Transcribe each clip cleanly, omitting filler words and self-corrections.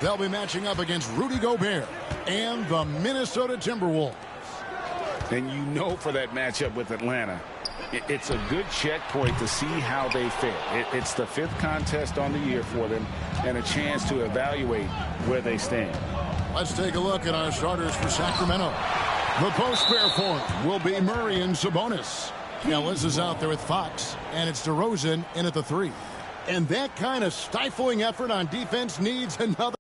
They'll be matching up against Rudy Gobert and the Minnesota Timberwolves. And you know, for that matchup with Atlanta, it's a good checkpoint to see how they fare. It's the 5th contest on the year for them and a chance to evaluate where they stand. Let's take a look at our starters for Sacramento. The post pair for him will be Murray and Sabonis. Ellis is out there with Fox, and it's DeRozan in at the 3. And that kind of stifling effort on defense needs another.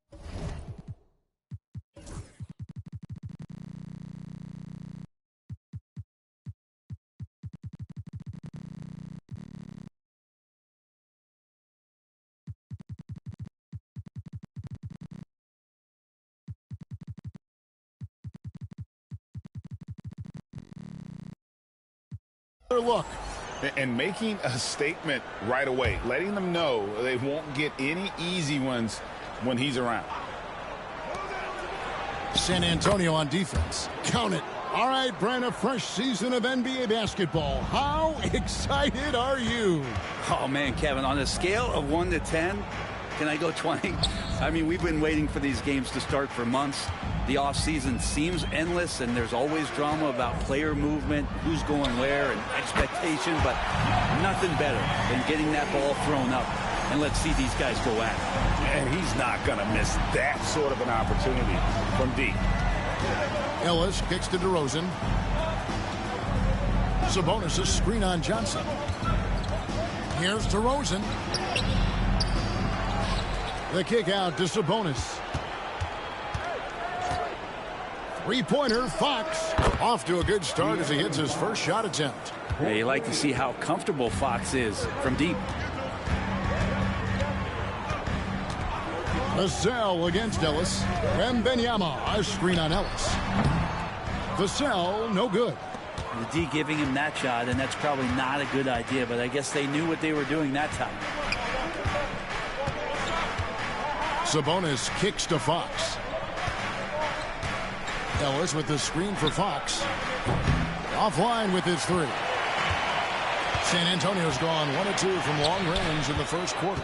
Look. And making a statement right away, letting them know they won't get any easy ones when he's around. San Antonio on defense. Count it. All right, Brent, a fresh season of NBA basketball. How excited are you? Oh, man, Kevin, on a scale of 1 to 10, can I go 20? I mean, we've been waiting for these games to start for months. The offseason seems endless, and there's always drama about player movement, who's going where, and expectation, but nothing better than getting that ball thrown up. And let's see these guys go at it. And he's not going to miss that sort of an opportunity from deep. Ellis kicks to DeRozan. Sabonis' screen on Johnson. Here's DeRozan. The kick out to Sabonis. Three-pointer, Fox. Off to a good start as he hits his first shot attempt. Yeah, you like to see how comfortable Fox is from deep. Vassell against Ellis. Wembanyama, a screen on Ellis. Vassell, no good. The D giving him that shot, and that's probably not a good idea, but I guess they knew what they were doing that time. Sabonis kicks to Fox. Ellis with the screen for Fox. Offline with his 3. San Antonio's gone 1 of 2 from long range in the first quarter.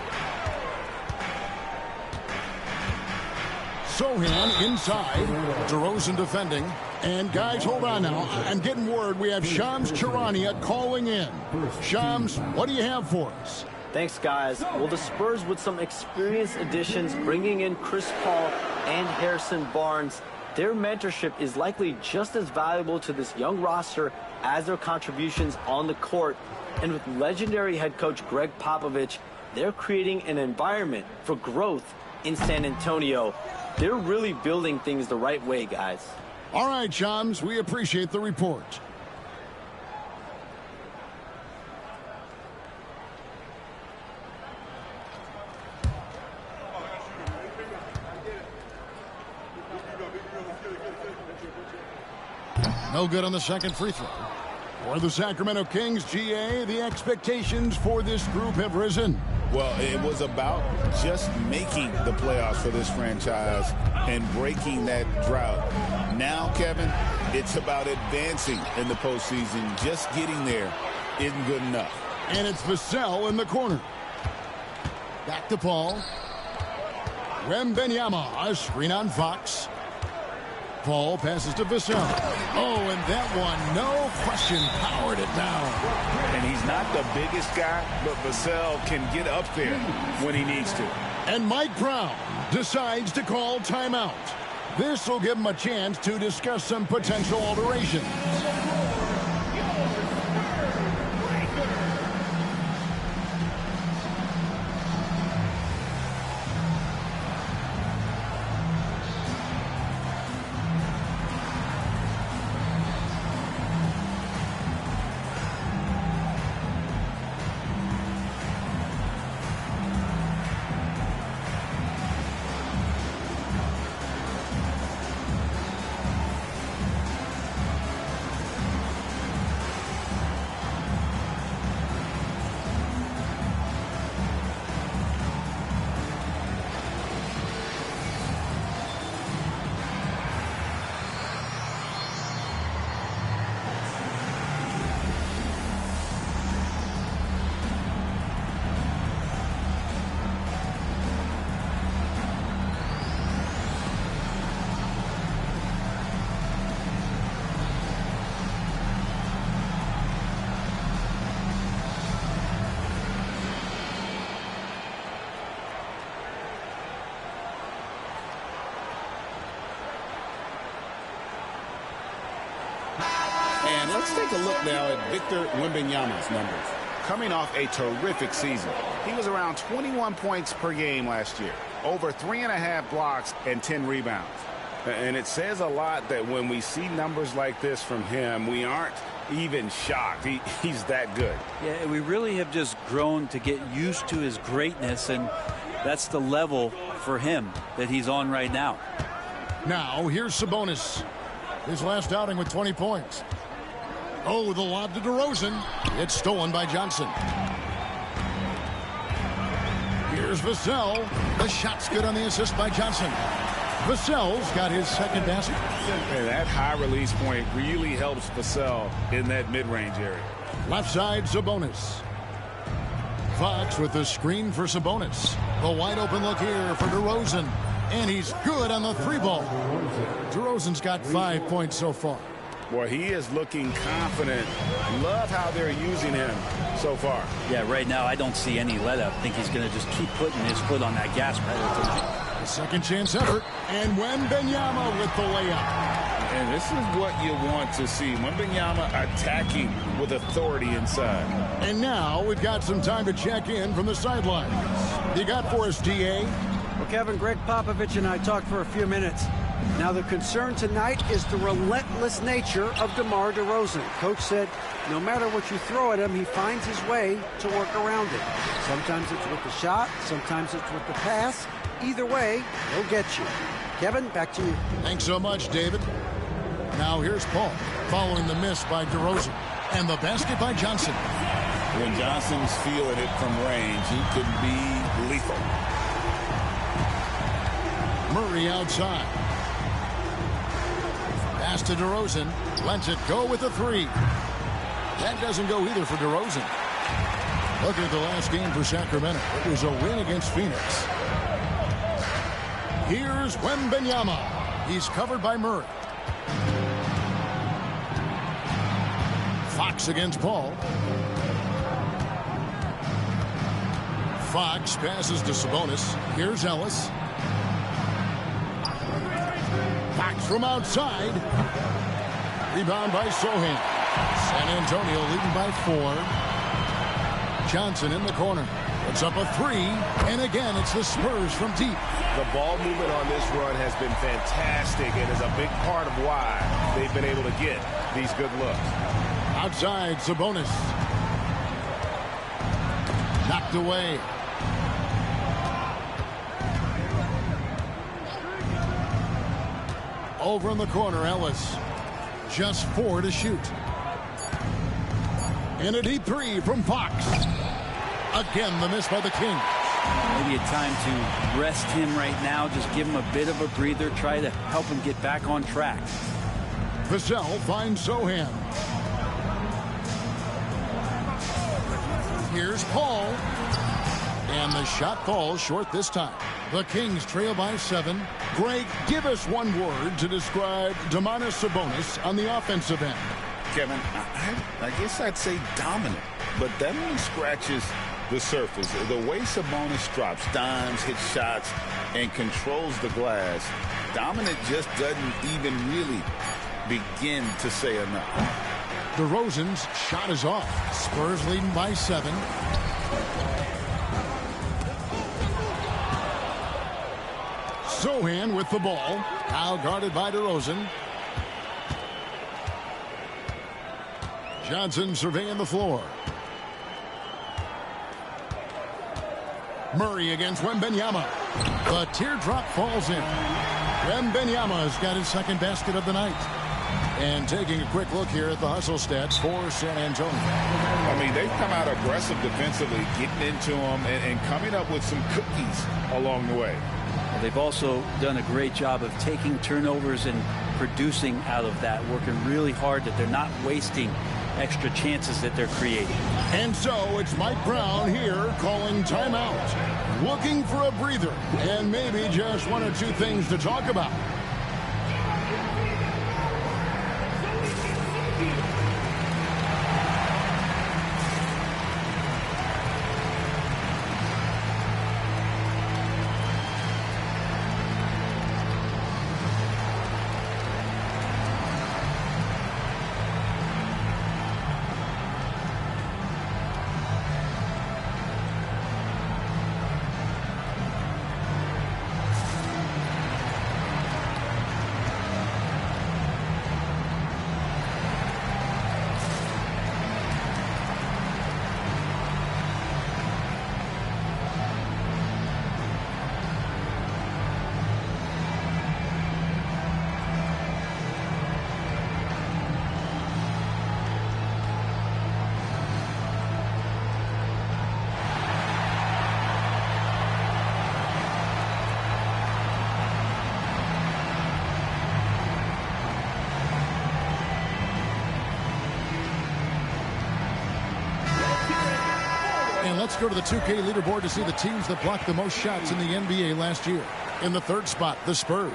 Sohan inside. DeRozan defending. And guys, hold on now. I'm getting word we have Shams Charania calling in. Shams, what do you have for us? Thanks, guys. Well, the Spurs with some experienced additions, bringing in Chris Paul and Harrison Barnes. Their mentorship is likely just as valuable to this young roster as their contributions on the court. And with legendary head coach Greg Popovich, they're creating an environment for growth in San Antonio. They're really building things the right way, guys. All right, Shams, we appreciate the report. No good on the second free throw. For the Sacramento Kings, GA, the expectations for this group have risen. Well, it was about just making the playoffs for this franchise and breaking that drought. Now, Kevin, it's about advancing in the postseason. Just getting there isn't good enough. And it's Vassell in the corner. Back to Paul. Wembanyama, a screen on Fox. Paul passes to Vassell. Oh, and that one, no question, powered it down. And he's not the biggest guy, but Vassell can get up there when he needs to. And Mike Brown decides to call timeout. This will give him a chance to discuss some potential alterations. let's take a look now at Victor Wembanyama's numbers. Coming off a terrific season, he was around 21 points per game last year, over 3.5 blocks and 10 rebounds. And it says a lot that when we see numbers like this from him, we aren't even shocked. He's that good. Yeah, we really have just grown to get used to his greatness, and that's the level for him that he's on right now. Now, here's Sabonis. His last outing with 20 points. Oh, the lob to DeRozan. It's stolen by Johnson. Here's Vassell. The shot's good on the assist by Johnson. Vassell's got his second basket. And that high release point really helps Vassell in that mid-range area. Left side, Sabonis. Fox with the screen for Sabonis. The wide open look here for DeRozan. And he's good on the three ball. DeRozan's got 5 points so far. Boy, he is looking confident. Love how they're using him so far. Yeah, right now I don't see any let up. I think he's going to just keep putting his foot on that gas pedal tonight. A second chance effort. And Wembanyama with the layup. And this is what you want to see. Wembanyama attacking with authority inside. And now we've got some time to check in from the sidelines. You got for us, D.A.? Well, Kevin, Greg Popovich and I talked for a few minutes. Now, the concern tonight is the relentless nature of DeMar DeRozan. Coach said no matter what you throw at him, he finds his way to work around it. Sometimes it's with the shot, sometimes it's with the pass. Either way, he'll get you. Kevin, back to you. Thanks so much, David. Now here's Paul following the miss by DeRozan. And the basket by Johnson. When Johnson's feeling it from range, he could be lethal. Murray outside. Pass to DeRozan. Lets it go with a three. That doesn't go either for DeRozan. Look at the last game for Sacramento. It was a win against Phoenix. Here's Wembanyama. He's covered by Murray. Fox against Paul. Fox passes to Sabonis. Here's Ellis. Fox from outside. Rebound by Sohan. San Antonio leading by 4. Johnson in the corner. Puts up a three. And again, it's the Spurs from deep. The ball movement on this run has been fantastic and is a big part of why they've been able to get these good looks. Outside, Sabonis. Knocked away. Over in the corner, Ellis. Just 4 to shoot. And a deep three from Fox. Again, the miss by the Kings. Maybe a time to rest him right now. Just give him a bit of a breather. Try to help him get back on track. Vassell finds Sohan. Here's Paul. And the shot falls short this time. The Kings trail by 7. Greg, give us one word to describe Domantas Sabonis on the offensive end. Kevin, I guess I'd say dominant, but that only scratches the surface. The way Sabonis drops dimes, hits shots, and controls the glass, dominant just doesn't even really begin to say enough. DeRozan's shot is off. Spurs leading by 7. Sohan with the ball. Now guarded by DeRozan. Johnson surveying the floor. Murray against Wembanyama. The teardrop falls in. Wembanyama's got his second basket of the night. And taking a quick look here at the hustle stats for San Antonio. I mean, they've come out aggressive defensively, getting into them and coming up with some cookies along the way. Well, they've also done a great job of taking turnovers and producing out of that, working really hard that they're not wasting extra chances that they're creating. And so it's Mike Brown here calling timeout. Looking for a breather and maybe just 1 or 2 things to talk about. Let's go to the 2K leaderboard to see the teams that blocked the most shots in the NBA last year. In the third spot, the Spurs.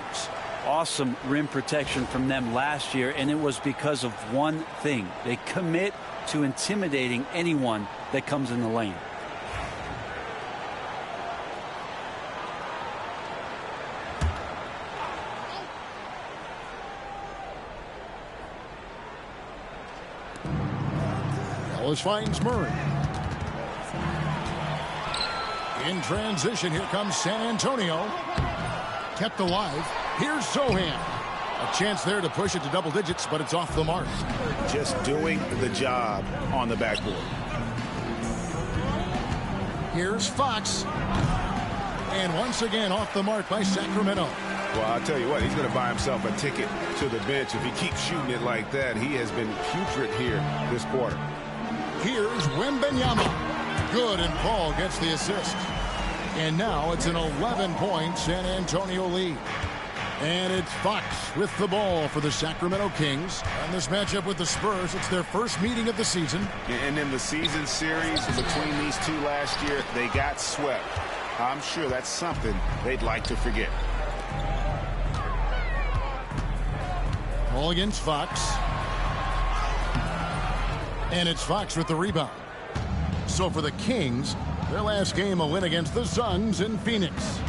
Awesome rim protection from them last year, and it was because of one thing. They commit to intimidating anyone that comes in the lane. Ellis finds Murray. In transition, here comes San Antonio. Kept alive. Here's Sohan. A chance there to push it to double digits, but it's off the mark. Just doing the job on the backboard. Here's Fox. And once again off the mark by Sacramento. Well, I'll tell you what, he's going to buy himself a ticket to the bench. If he keeps shooting it like that, he has been putrid here this quarter. Here's Wembanyama. Good, and Paul gets the assist. And now it's an 11-point San Antonio lead. And it's Fox with the ball for the Sacramento Kings. And this matchup with the Spurs, it's their first meeting of the season. And in the season series between these two last year, they got swept. I'm sure that's something they'd like to forget. Ball against Fox. And it's Fox with the rebound. So for the Kings, their last game a win against the Suns in Phoenix.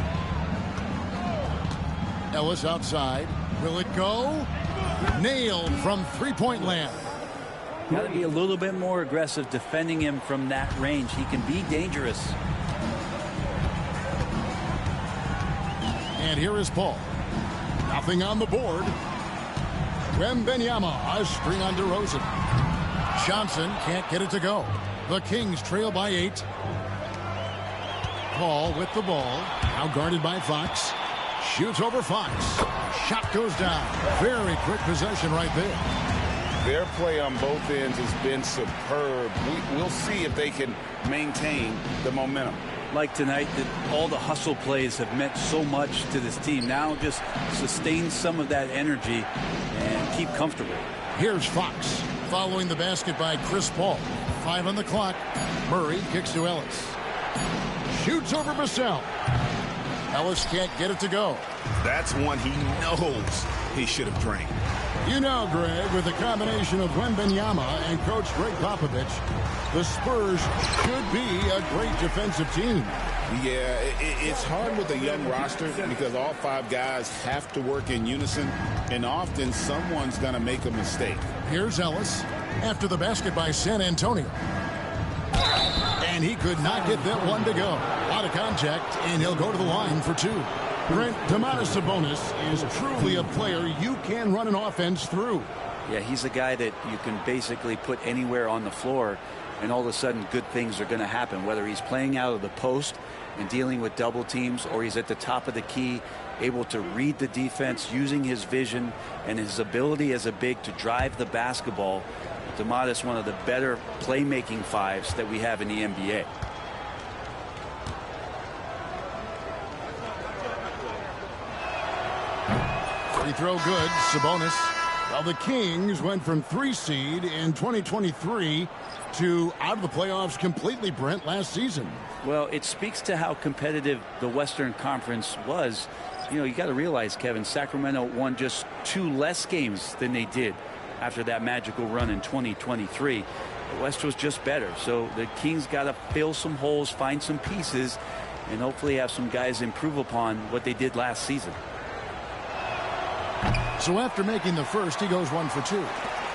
Ellis outside. Will it go? Nailed from three-point land. Got to be a little bit more aggressive defending him from that range. He can be dangerous. And here is Paul. Nothing on the board. Wembanyama, a screen on DeRozan. Johnson can't get it to go. The Kings trail by 8. Paul with the ball. Now guarded by Fox. Shoots over Fox. Shot goes down. Very quick possession right there. Their play on both ends has been superb. We'll see if they can maintain the momentum. Like tonight, all the hustle plays have meant so much to this team. Now just sustain some of that energy and keep comfortable. Here's Fox following the basket by Chris Paul. 5 on the clock. Murray kicks to Ellis. Shoots over Vassell. Ellis can't get it to go. That's one he knows he should have drained. You know, Greg, with a combination of Wembanyama and Coach Greg Popovich, the Spurs should be a great defensive team. Yeah, it's hard with a young roster because all 5 guys have to work in unison, and often someone's going to make a mistake. Here's Ellis after the basket by San Antonio. And he could not get that one to go. Out of contact, and he'll go to the line for 2. Brent, Domantas Sabonis is truly a player you can run an offense through. Yeah, he's a guy that you can basically put anywhere on the floor, and all of a sudden good things are going to happen, whether he's playing out of the post and dealing with double teams, or he's at the top of the key, able to read the defense, using his vision and his ability as a big to drive the basketball. Domantas, one of the better playmaking 5s that we have in the NBA. Free throw good. Sabonis. Well, the Kings went from 3 seed in 2023 to out of the playoffs completely, Brent, last season. Well, it speaks to how competitive the Western Conference was. You know, you got to realize, Kevin, Sacramento won just 2 less games than they did after that magical run in 2023. The West was just better. So the Kings got to fill some holes, find some pieces, and hopefully have some guys improve upon what they did last season. So after making the first, he goes 1 for 2.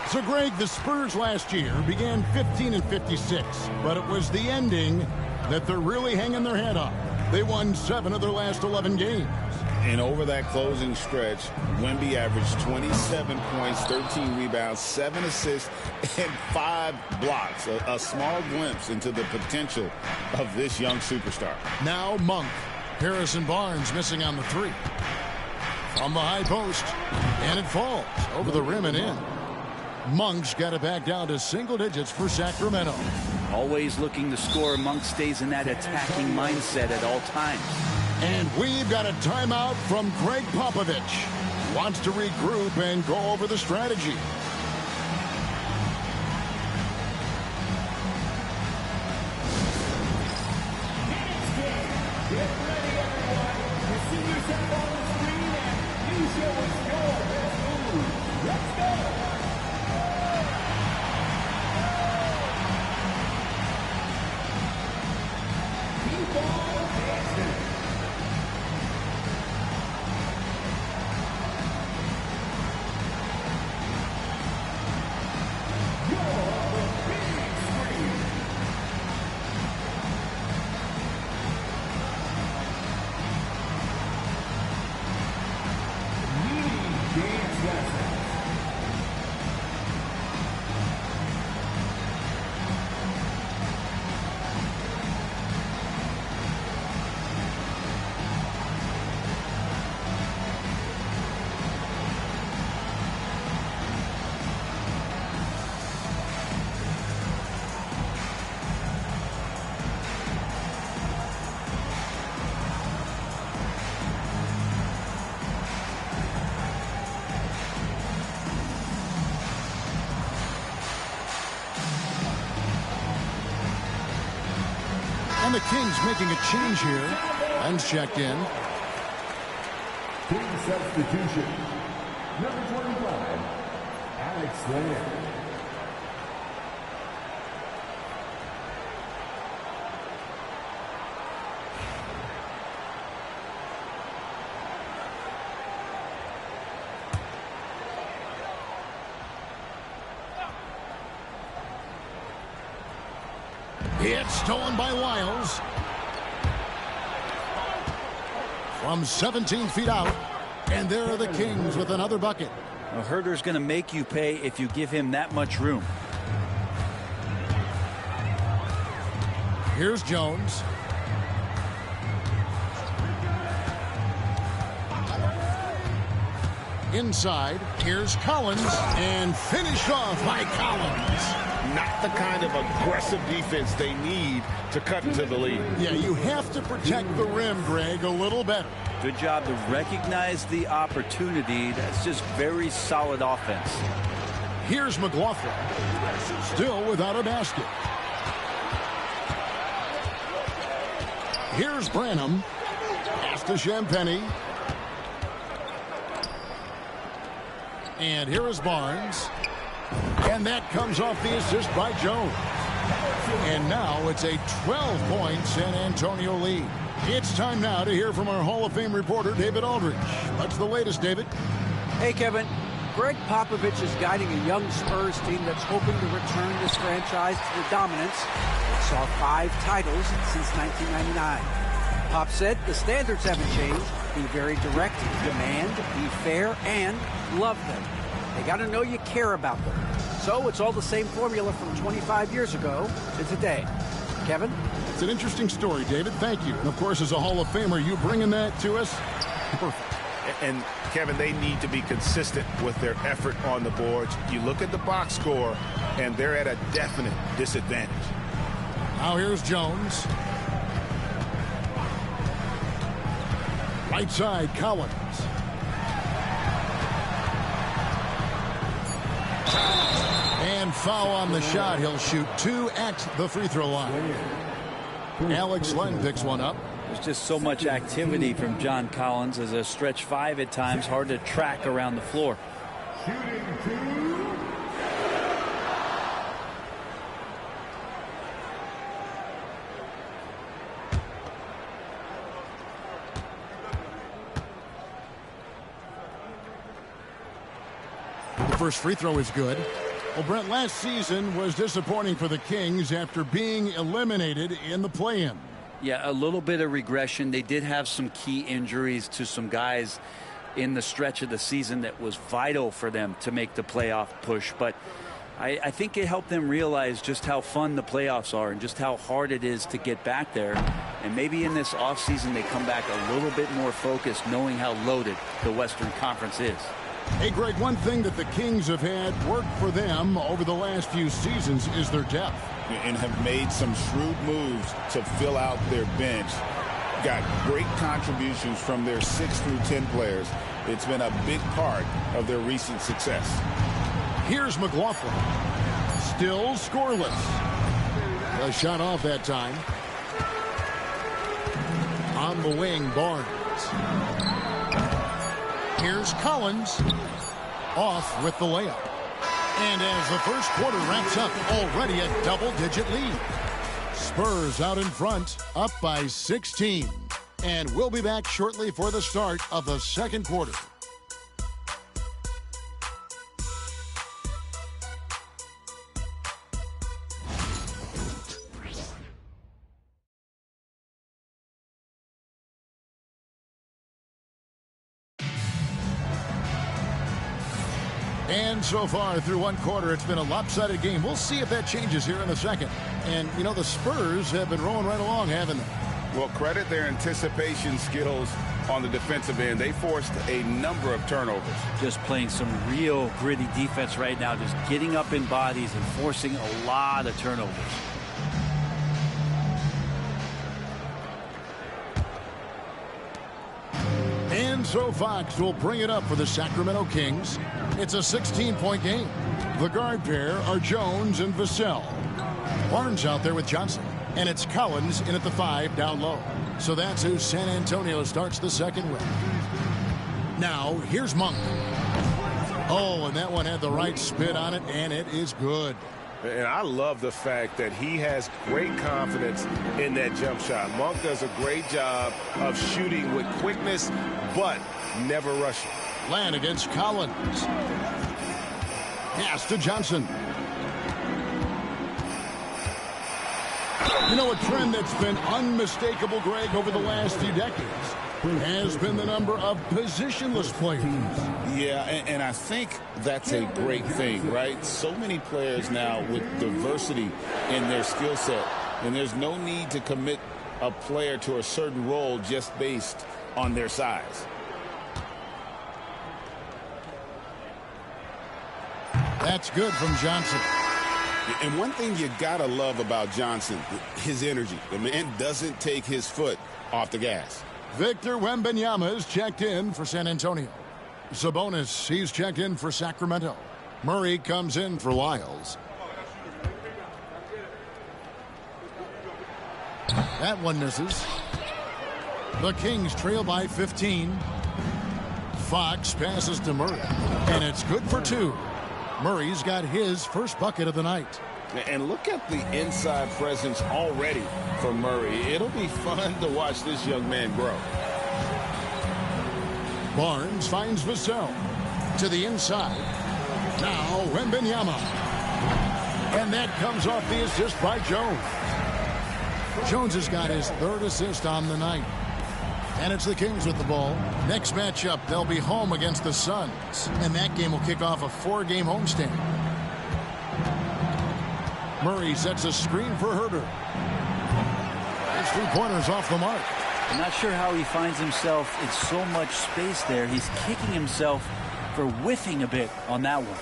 So, Greg, the Spurs last year began 15-56, but it was the ending that they're really hanging their head on. They won 7 of their last 11 games. And over that closing stretch, Wemby averaged 27 points, 13 rebounds, 7 assists, and 5 blocks. A small glimpse into the potential of this young superstar. Now Monk. Harrison Barnes missing on the 3. From the high post. And it falls over the rim and in. Monk's got it back down to single digits for Sacramento. Always looking to score. Monk stays in that attacking mindset at all times. And we've got a timeout from Greg Popovich. Wants to regroup and go over the strategy. And the Kings making a change here. Len's checked in. Team substitution. Number 25, Alex Len. It's stolen by Wiles. From 17 feet out. And there are the Kings with another bucket. A Huerter's going to make you pay if you give him that much room. Here's Jones. Inside, here's Collins, and finished off by Collins. Not the kind of aggressive defense they need to cut into the lead. Yeah, you have to protect the rim, Greg, a little better. Good job to recognize the opportunity. That's just very solid offense. Here's McLaughlin, still without a basket. Here's Branham. Pass to Champagny. And here is Barnes. And that comes off the assist by Jones. And now it's a 12-point San Antonio lead. It's time now to hear from our Hall of Fame reporter, David Aldridge. What's the latest, David? Hey, Kevin. Greg Popovich is guiding a young Spurs team that's hoping to return this franchise to the dominance that saw 5 titles since 1999. Pop said the standards haven't changed. Be very direct, demand, be fair, and love them. They got to know you care about them. So it's all the same formula from 25 years ago to today. Kevin? It's an interesting story, David. Thank you. And, of course, as a Hall of Famer, you bringing that to us? Perfect. And, Kevin, they need to be consistent with their effort on the boards. You look at the box score, and they're at a definite disadvantage. Now here's Jones. Right side, Collins. And foul on the shot. He'll shoot 2 at the free throw line. Alex Len picks one up. There's just so much activity from John Collins as a stretch 5 at times. Hard to track around the floor. Shooting 2. The first free throw is good. Well, Brent, last season was disappointing for the Kings after being eliminated in the play-in. Yeah, a little bit of regression. They did have some key injuries to some guys in the stretch of the season that was vital for them to make the playoff push. But I think it helped them realize just how fun the playoffs are and just how hard it is to get back there. And maybe in this offseason they come back a little bit more focused, knowing how loaded the Western Conference is. Hey, Greg, one thing that the Kings have had work for them over the last few seasons is their depth. And have made some shrewd moves to fill out their bench. Got great contributions from their 6 through 10 players. It's been a big part of their recent success. Here's McLaughlin. Still scoreless. A shot off that time. On the wing, Barnes. Here's Collins. Off with the layup. And as the first quarter wraps up, already a double-digit lead. Spurs out in front, up by 16. And we'll be back shortly for the start of the second quarter. And so far through one quarter, it's been a lopsided game. We'll see if that changes here in a second. And, you know, the Spurs have been rolling right along, haven't they? Well, credit their anticipation skills on the defensive end. They forced a number of turnovers. Just playing some real gritty defense right now, just getting up in bodies and forcing a lot of turnovers. And so Fox will bring it up for the Sacramento Kings. It's a 16-point game. The guard pair are Jones and Vassell. Barnes out there with Johnson. And it's Collins in at the 5 down low. So that's who San Antonio starts the second with. Now, here's Monk. Oh, and that one had the right spin on it, and it is good. And I love the fact that he has great confidence in that jump shot. Monk does a great job of shooting with quickness, but never rushing. Land against Collins. Pass to Johnson. You know, a trend that's been unmistakable, Greg, over the last few decades has been the number of positionless players. Yeah, and I think that's a great thing, right? So many players now with diversity in their skill set, and there's no need to commit a player to a certain role just based on their size. That's good from Johnson. And one thing you gotta love about Johnson, his energy. The man doesn't take his foot off the gas. Victor Wembanyama is checked in for San Antonio. Sabonis, he's checked in for Sacramento. Murray comes in for Lyles. That one misses. The Kings trail by 15. Fox passes to Murray, and it's good for 2. Murray's got his first bucket of the night. And look at the inside presence already for Murray. It'll be fun to watch this young man grow. Barnes finds Vassell to the inside. Now Wembanyama. And that comes off the assist by Jones. Jones has got his 3rd assist on the night. And it's the Kings with the ball. Next matchup, they'll be home against the Suns. And that game will kick off a 4-game homestand. Murray sets a screen for Herter. His 3-pointers off the mark. I'm not sure how he finds himself in so much space there. He's kicking himself for whiffing a bit on that one.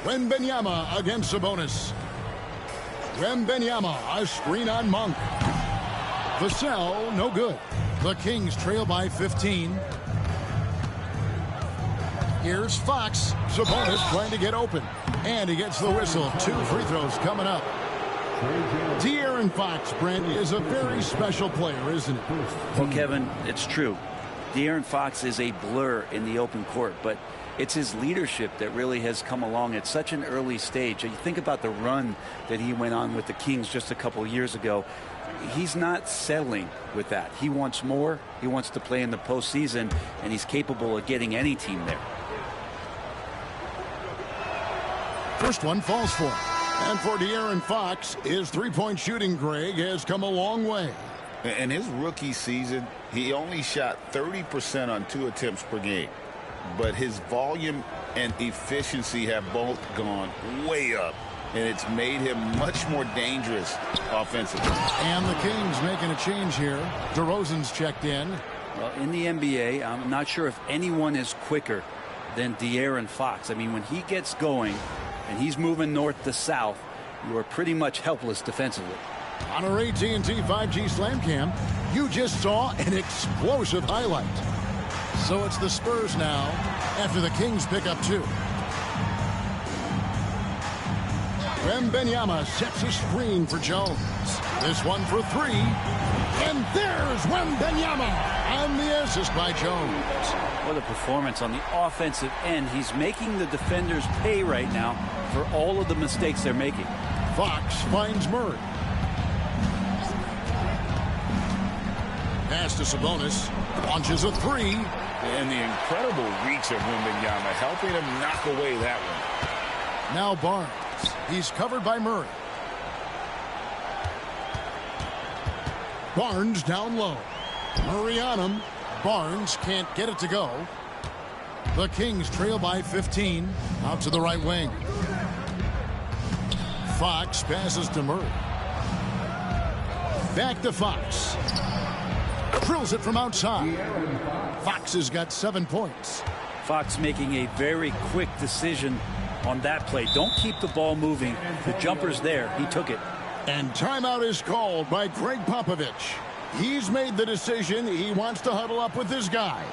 Wembanyama against Sabonis. Wembanyama, a screen on Monk. Vassell, no good. The Kings trail by 15. Here's Fox. Sabonis trying to get open. And he gets the whistle. 2 free throws coming up. De'Aaron Fox, Brent, is a very special player, isn't it? Well, Kevin, it's true. De'Aaron Fox is a blur in the open court, but it's his leadership that really has come along at such an early stage. You think about the run that he went on with the Kings just a couple of years ago. He's not settling with that. He wants more. He wants to play in the postseason, and he's capable of getting any team there. First one falls for him. And for De'Aaron Fox, his 3-point shooting, Greg, has come a long way. In his rookie season, he only shot 30% on 2 attempts per game. But his volume and efficiency have both gone way up. And it's made him much more dangerous offensively. And the Kings making a change here. DeRozan's checked in. Well, in the NBA, I'm not sure if anyone is quicker than De'Aaron Fox. I mean, when he gets going and he's moving north to south, you are pretty much helpless defensively. On our AT&T 5G Slam Cam, you just saw an explosive highlight. So it's the Spurs now after the Kings pick up 2. Wembanyama sets a screen for Jones. This one for 3. And there's Wembanyama on the assist by Jones. What a performance on the offensive end. He's making the defenders pay right now for all of the mistakes they're making. Fox finds Murray. Pass to Sabonis. Launches a 3. And the incredible reach of Wembanyama helping him knock away that one. Now Barnes. He's covered by Murray. Barnes down low. Murray on him. Barnes can't get it to go. The Kings trail by 15. Out to the right wing. Fox passes to Murray. Back to Fox. Drills it from outside. Fox has got 7 points. Fox making a very quick decision on that play. Don't keep the ball moving. The jumper's there. He took it. And timeout is called by Greg Popovich. He's made the decision. He wants to huddle up with his guys.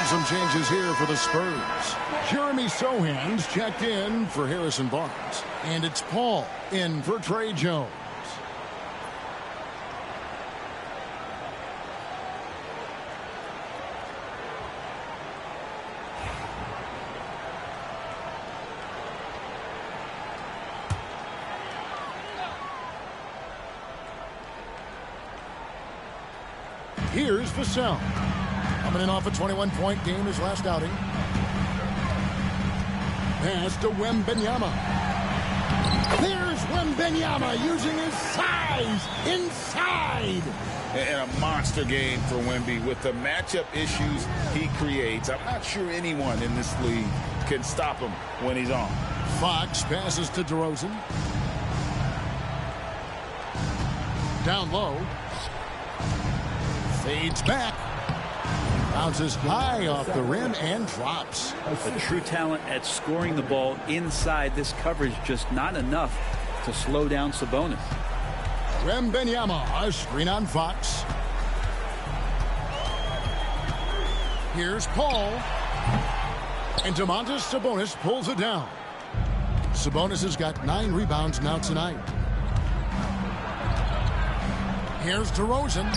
Some changes here for the Spurs. Jeremy Sohan's checked in for Harrison Barnes. And it's Paul in for Trey Jones. Here's Vassell. Coming in off a 21-point game his last outing. Pass to Wembanyama. There's Wembanyama using his size inside. And a monster game for Wemby with the matchup issues he creates. I'm not sure anyone in this league can stop him when he's on. Fox passes to DeRozan. Down low. Fades back. Bounces high off the rim and drops. A true talent at scoring the ball inside. This coverage just not enough to slow down Sabonis. Wembanyama, a screen on Fox. Here's Paul. And Domantas Sabonis pulls it down. Sabonis has got 9 rebounds now tonight. Here's DeRozan.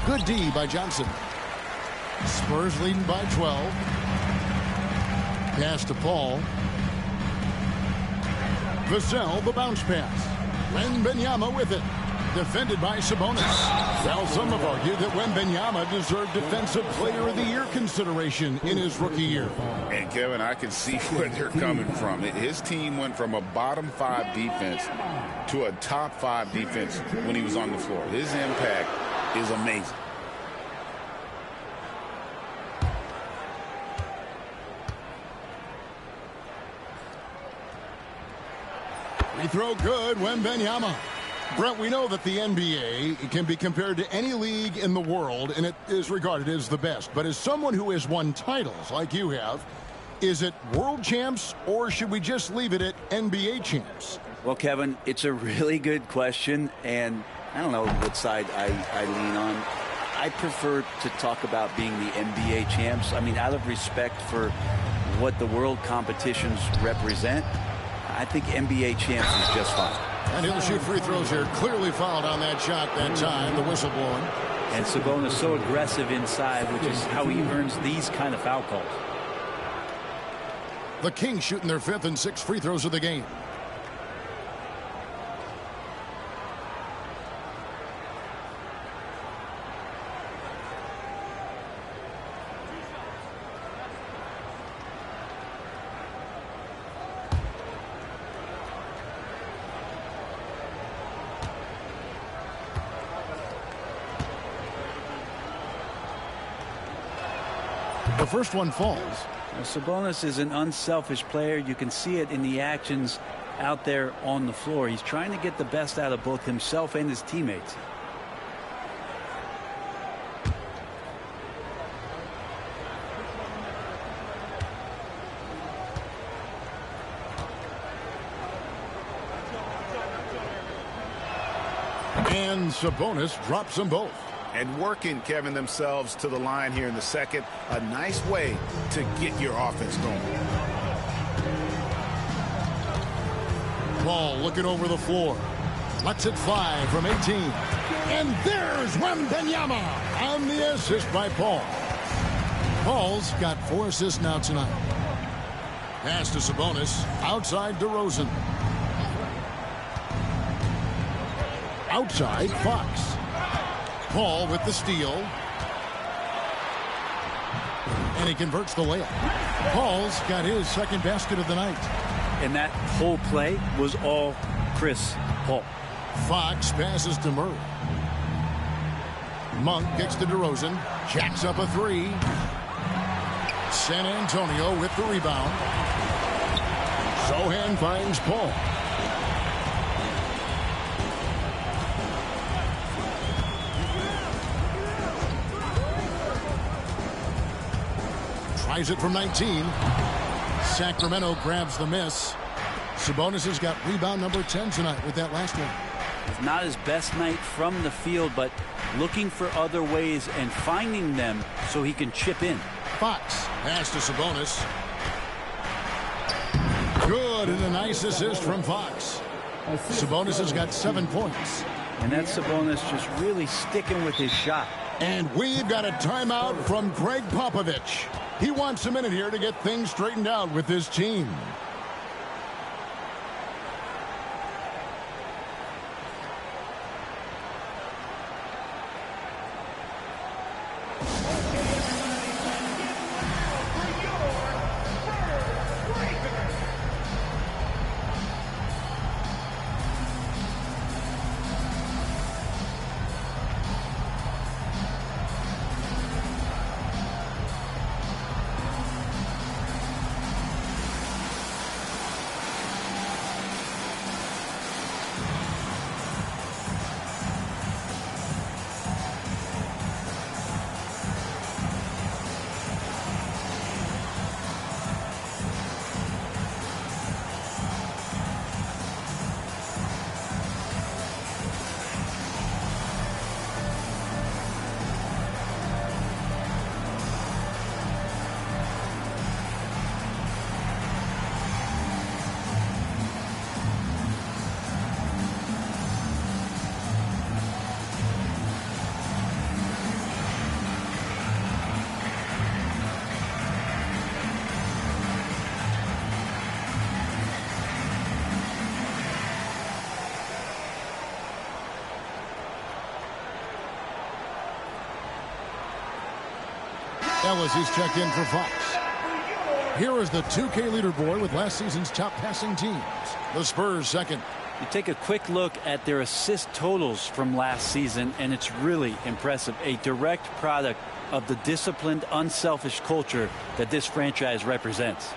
Good D by Johnson. Spurs leading by 12. Pass to Paul. Vassell, the bounce pass. Wembanyama with it. Defended by Sabonis. Well, some have argued that Wembanyama deserved Defensive Player of the Year consideration in his rookie year. And, Kevin, I can see where they're coming from. His team went from a bottom 5 defense to a top 5 defense when he was on the floor. His impact is amazing. Free throw good, Wembanyama. Brent, we know that the NBA can be compared to any league in the world, and it is regarded as the best. But as someone who has won titles like you have, is it world champs, or should we just leave it at NBA champs? Well, Kevin, it's a really good question, and I don't know what side I lean on. I prefer to talk about being the NBA champs. I mean, out of respect for what the world competitions represent, I think NBA champs is just fine. And he'll shoot free throws here. Clearly fouled on that shot that time. The whistle blowing. And Sabonis so aggressive inside, which is how he earns these kind of foul calls. The Kings shooting their 5th and 6th free throws of the game. The first one falls. Well, Sabonis is an unselfish player. You can see it in the actions out there on the floor. He's trying to get the best out of both himself and his teammates. And Sabonis drops them both. And working, Kevin, themselves to the line here in the second. A nice way to get your offense going. Ball looking over the floor. Lets it fly from 18. And there's Wembanyama on the assist by Paul. Paul's got 4 assists now tonight. Pass to Sabonis. Outside DeRozan. Outside Fox. Paul with the steal. And he converts the layup. Paul's got his 2nd basket of the night. And that whole play was all Chris Paul. Fox passes to Murray. Monk kicks to DeRozan. Jacks up a 3. San Antonio with the rebound. Sohan finds Paul. Tries it from 19. Sacramento grabs the miss. Sabonis has got rebound number 10 tonight with that last one. It's not his best night from the field, but looking for other ways and finding them so he can chip in. Fox. Pass to Sabonis. Good, and a nice assist from Fox. Sabonis has got 7 points. And that Sabonis just really sticking with his shot. And we've got a timeout from Greg Popovich. He wants a minute here to get things straightened out with his team. Ellis is checked in for Fox. Here is the 2K leaderboard with last season's top passing teams. The Spurs second. You take a quick look at their assist totals from last season, and it's really impressive. A direct product of the disciplined, unselfish culture that this franchise represents.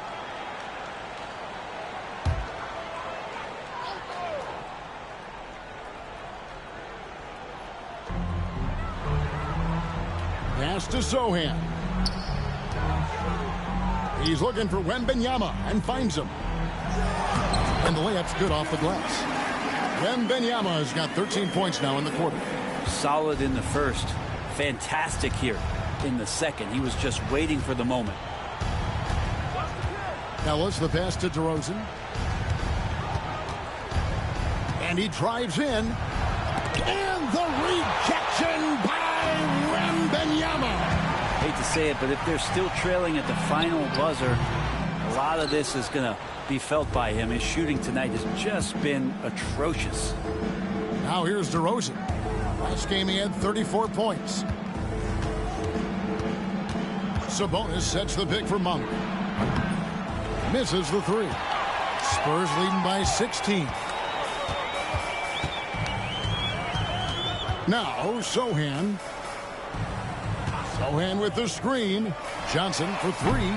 Pass to Sochan. He's looking for Wembanyama and finds him. And the layup's good off the glass. Wembanyama has got 13 points now in the quarter. Solid in the first. Fantastic here in the second. He was just waiting for the moment. Ellis, the pass to DeRozan. And he drives in. And the rejection by Wembanyama. Hate to say it, but if they're still trailing at the final buzzer, a lot of this is going to be felt by him. His shooting tonight has just been atrocious. Now here's DeRozan. Last game he had 34 points. Sabonis sets the pick for Monk. Misses the three. Spurs leading by 16. Now Sochan. Sochan with the screen. Johnson for three.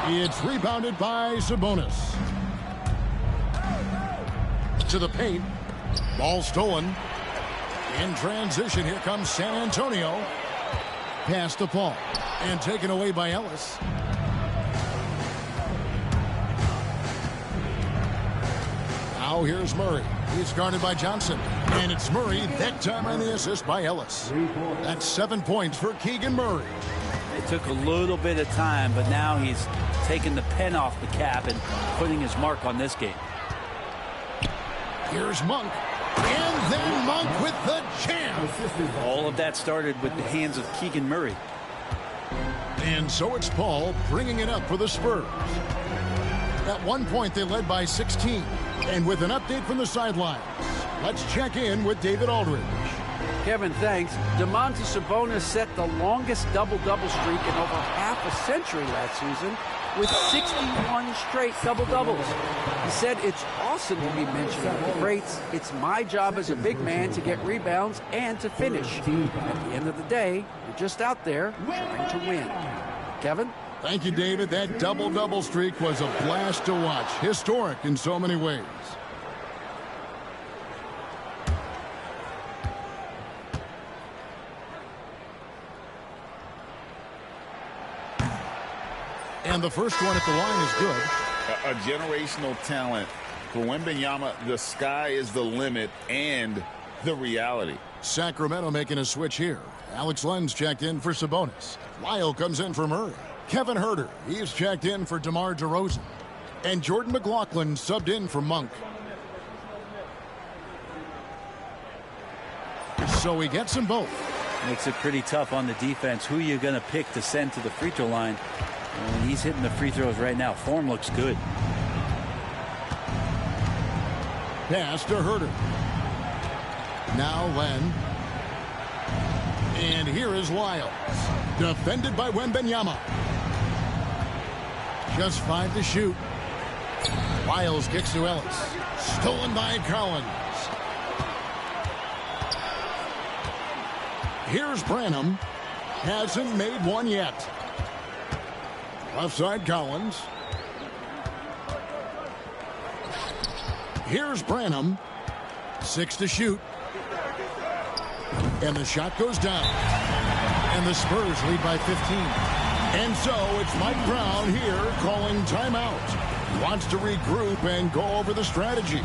It's rebounded by Sabonis. To the paint. Ball stolen. In transition, here comes San Antonio. Pass to Paul. And taken away by Ellis. Now here's Murray. He's guarded by Johnson. And it's Murray, that time on the assist by Ellis. That's 7 points for Keegan Murray. It took a little bit of time, but now he's taking the pen off the cap and putting his mark on this game. Here's Monk. And then Monk with the jam. All of that started with the hands of Keegan Murray. And so it's Paul bringing it up for the Spurs. At one point, they led by 16. And with an update from the sidelines, let's check in with David Aldridge. Kevin, thanks. Domantas Sabonis set the longest double-double streak in over half a century last season with 61 straight double-doubles. He said, it's awesome to be mentioned with the greats. It's my job as a big man to get rebounds and to finish. At the end of the day, you're just out there trying to win. Kevin? Thank you, David. That double-double streak was a blast to watch. Historic in so many ways. And the first one at the line is good. A generational talent. For Wembanyama, the sky is the limit and the reality. Sacramento making a switch here. Alex Lenz checked in for Sabonis. Lyle comes in for Murray. Kevin Huerter, he's checked in for DeMar DeRozan. And Jordan McLaughlin subbed in for Monk. So he gets them both. Makes it pretty tough on the defense. Who you're going to pick to send to the free throw line. And he's hitting the free throws right now. Form looks good. Pass to Huerter. Now Len. And here is Lyles. Defended by Wembanyama. Just 5 to shoot. Lyles kicks to Ellis. Stolen by Collins. Here's Branham. Hasn't made one yet. Left side Collins. Here's Branham. 6 to shoot. And the shot goes down. And the Spurs lead by 15. And so it's Mike Brown here calling timeout. Wants to regroup and go over the strategy.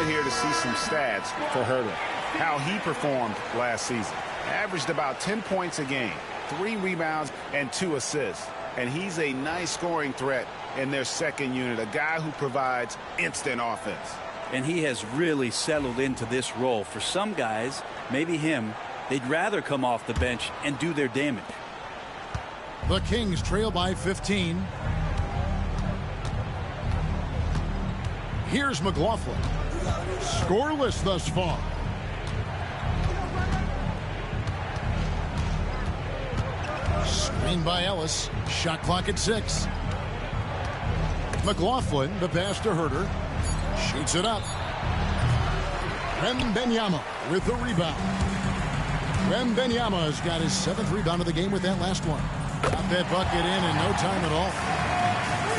Here to see some stats for Huerter. How he performed last season. Averaged about 10 points a game, 3 rebounds, and 2 assists. And he's a nice scoring threat in their second unit, a guy who provides instant offense. And he has really settled into this role. For some guys, maybe him, they'd rather come off the bench and do their damage. The Kings trail by 15. Here's McLaughlin. Scoreless thus far. Screen by Ellis. Shot clock at 6. McLaughlin, the pass to Huerter. Shoots it up. Wembanyama with the rebound. Wembanyama's got his 7th rebound of the game with that last one. Got that bucket in no time at all.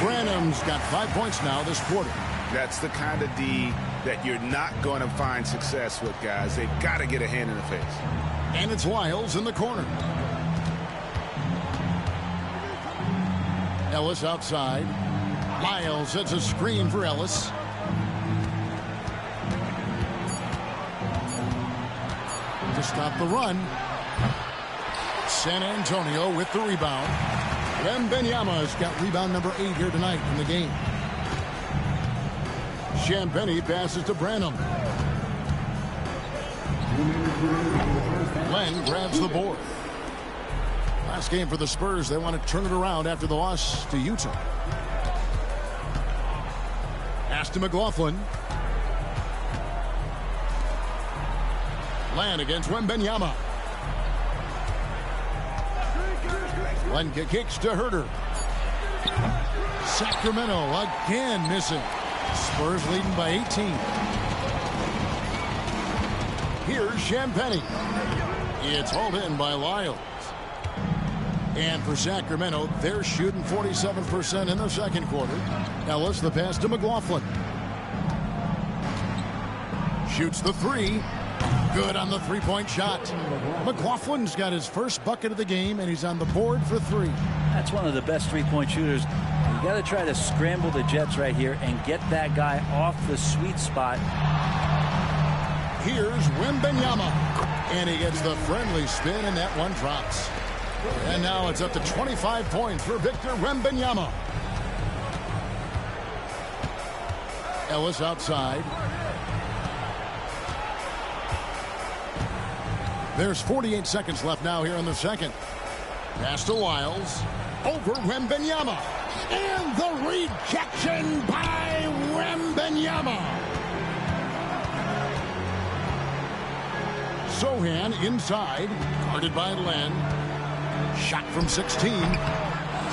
Branham's got 5 points now this quarter. That's the kind of D that you're not going to find success with, guys. They've got to get a hand in the face. And it's Lyles in the corner. Ellis outside. Lyles sets a screen for Ellis. To stop the run. San Antonio with the rebound. Wembanyama's got rebound number 8 here tonight in the game. Champagnie passes to Branham. Len grabs the board. Last game for the Spurs. They want to turn it around after the loss to Utah. Pass to McLaughlin. Len against Wembanyama. Len kicks to Huerter. Sacramento again missing. Spurs leading by 18. Here's Champagnie. It's hauled in by Lyles. And for Sacramento, they're shooting 47% in the second quarter. Ellis, the pass to McLaughlin. Shoots the 3. Good on the 3-point shot. McLaughlin's got his first bucket of the game, and he's on the board for 3. That's one of the best 3-point shooters You got to try to scramble the Jets right here and get that guy off the sweet spot. Here's Wembanyama, and he gets the friendly spin, and that one drops. And now it's up to 25 points for Victor Wembanyama. Ellis outside. There's 48 seconds left now here in the second. Pass to Wiles. Over Wembanyama. And the rejection by Wembanyama. Sohan inside. Guarded by Len. Shot from 16.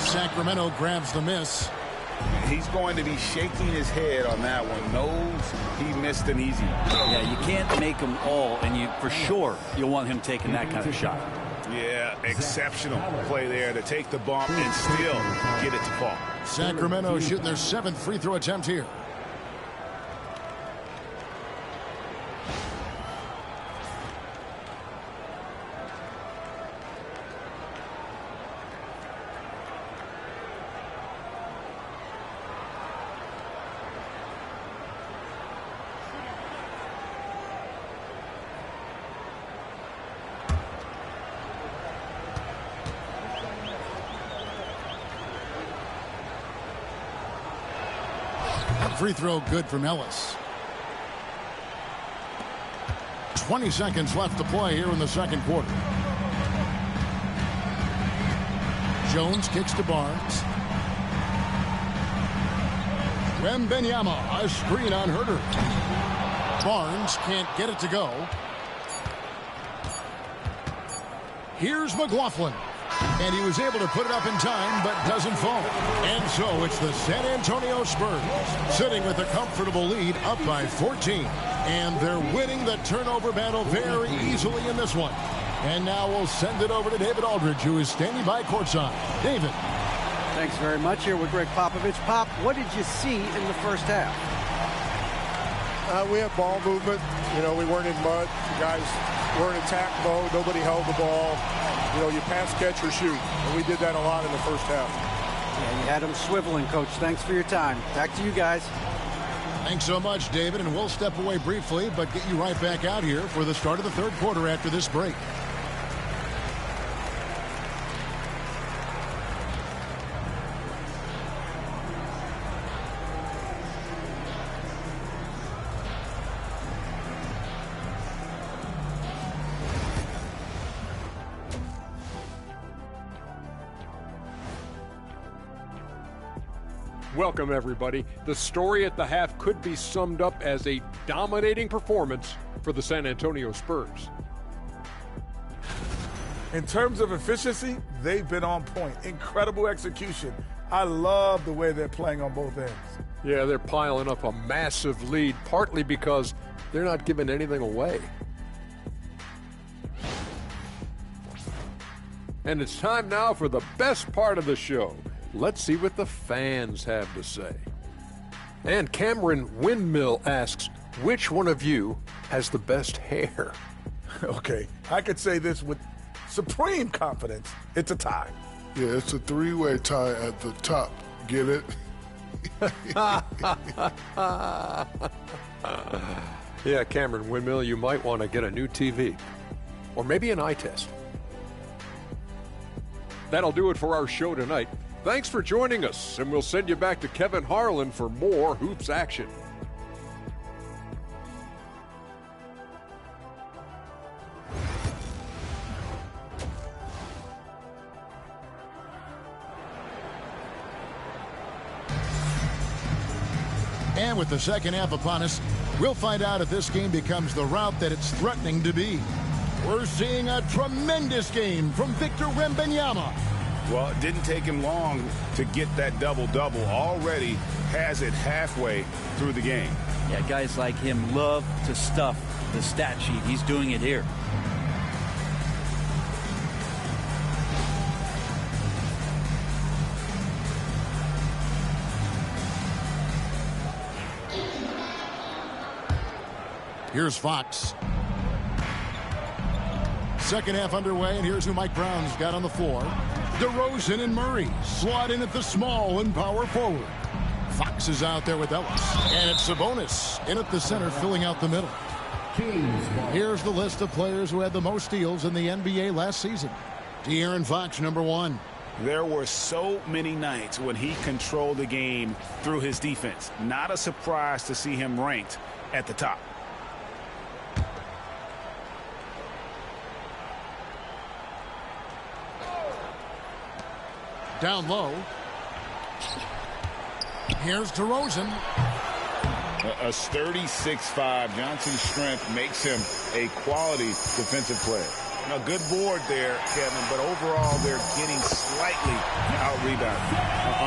Sacramento grabs the miss. He's going to be shaking his head on that one. Knows he missed an easy one. Yeah, you can't make them all, and for sure you'll want him taking that kind of shot. Yeah, exceptional play there to take the bump and still get it to fall. Sacramento shooting their 7th free throw attempt here. Free throw good from Ellis. 20 seconds left to play here in the second quarter. Jones kicks to Barnes. Wembanyama, a screen on Herter. Barnes can't get it to go. Here's McLaughlin. And he was able to put it up in time, but doesn't fall. And so it's the San Antonio Spurs sitting with a comfortable lead up by 14. And they're winning the turnover battle very easily in this one. And now we'll send it over to David Aldridge, who is standing by courtside. David. Thanks very much. Here with Greg Popovich. Pop, what did you see in the first half? We had ball movement. You know, we weren't in mud. The guys were in attack mode. Nobody held the ball. You know, you pass, catch, or shoot. And we did that a lot in the first half. Yeah, you had them swiveling, Coach. Thanks for your time. Back to you guys. Thanks so much, David. And we'll step away briefly, but get you right back out here for the start of the third quarter after this break. Welcome, everybody. The story at the half could be summed up as a dominating performance for the San Antonio Spurs. In terms of efficiency, they've been on point. Incredible execution. I love the way they're playing on both ends. Yeah, they're piling up a massive lead, partly because they're not giving anything away. And it's time now for the best part of the show. Let's see what the fans have to say. And Cameron Windmill asks, which one of you has the best hair? Okay, I could say this with supreme confidence. It's a tie. Yeah, it's a three-way tie at the top. Get it? Yeah, Cameron Windmill, you might want to get a new TV. Or maybe an eye test. That'll do it for our show tonight. Thanks for joining us, and we'll send you back to Kevin Harlan for more hoops action. And with the second half upon us, we'll find out if this game becomes the route that it's threatening to be. We're seeing a tremendous game from Victor Wembanyama. Well, it didn't take him long to get that double-double. Already has it halfway through the game. Yeah, guys like him love to stuff the stat sheet. He's doing it here. Here's Fox. Second half underway, and here's who Mike Brown's got on the floor. DeRozan and Murray slot in at the small and power forward. Fox is out there with Ellis. And it's Sabonis in at the center, filling out the middle. Here's the list of players who had the most steals in the NBA last season. De'Aaron Fox, number 1. There were so many nights when he controlled the game through his defense. Not a surprise to see him ranked at the top. Down low. Here's DeRozan. A sturdy 6'5". Johnson's strength makes him a quality defensive player. A good board there, Kevin, but overall they're getting slightly out-rebounded.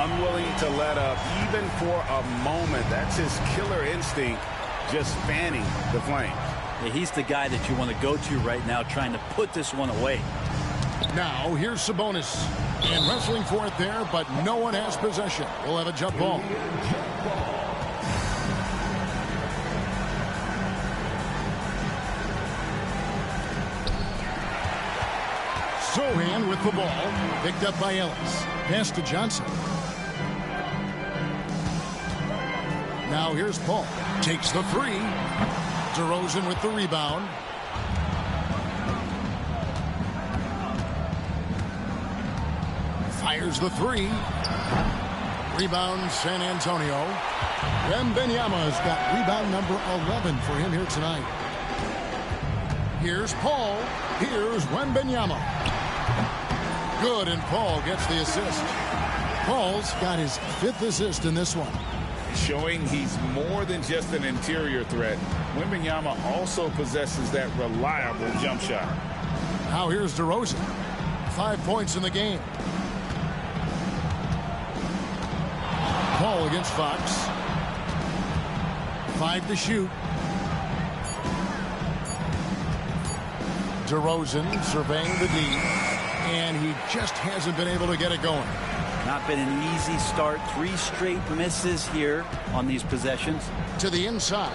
Unwilling to let up even for a moment. That's his killer instinct, just fanning the flames. Yeah, he's the guy that you want to go to right now, trying to put this one away. Now here's Sabonis. And wrestling for it there, but no one has possession. We'll have a jump ball. Sohan with the ball, picked up by Ellis. Pass to Johnson. Now here's Paul. Takes the 3. DeRozan with the rebound. Fires the 3. Rebound San Antonio. Wembanyama's got rebound number 11 for him here tonight. Here's Paul. Here's Wembanyama. Good, and Paul gets the assist. Paul's got his 5th assist in this one. Showing he's more than just an interior threat. Wembanyama also possesses that reliable jump shot. Now here's DeRozan. 5 points in the game. Paul against Fox. 5 to shoot. DeRozan surveying the D, and he just hasn't been able to get it going. Not been an easy start. 3 straight misses here on these possessions. To the inside.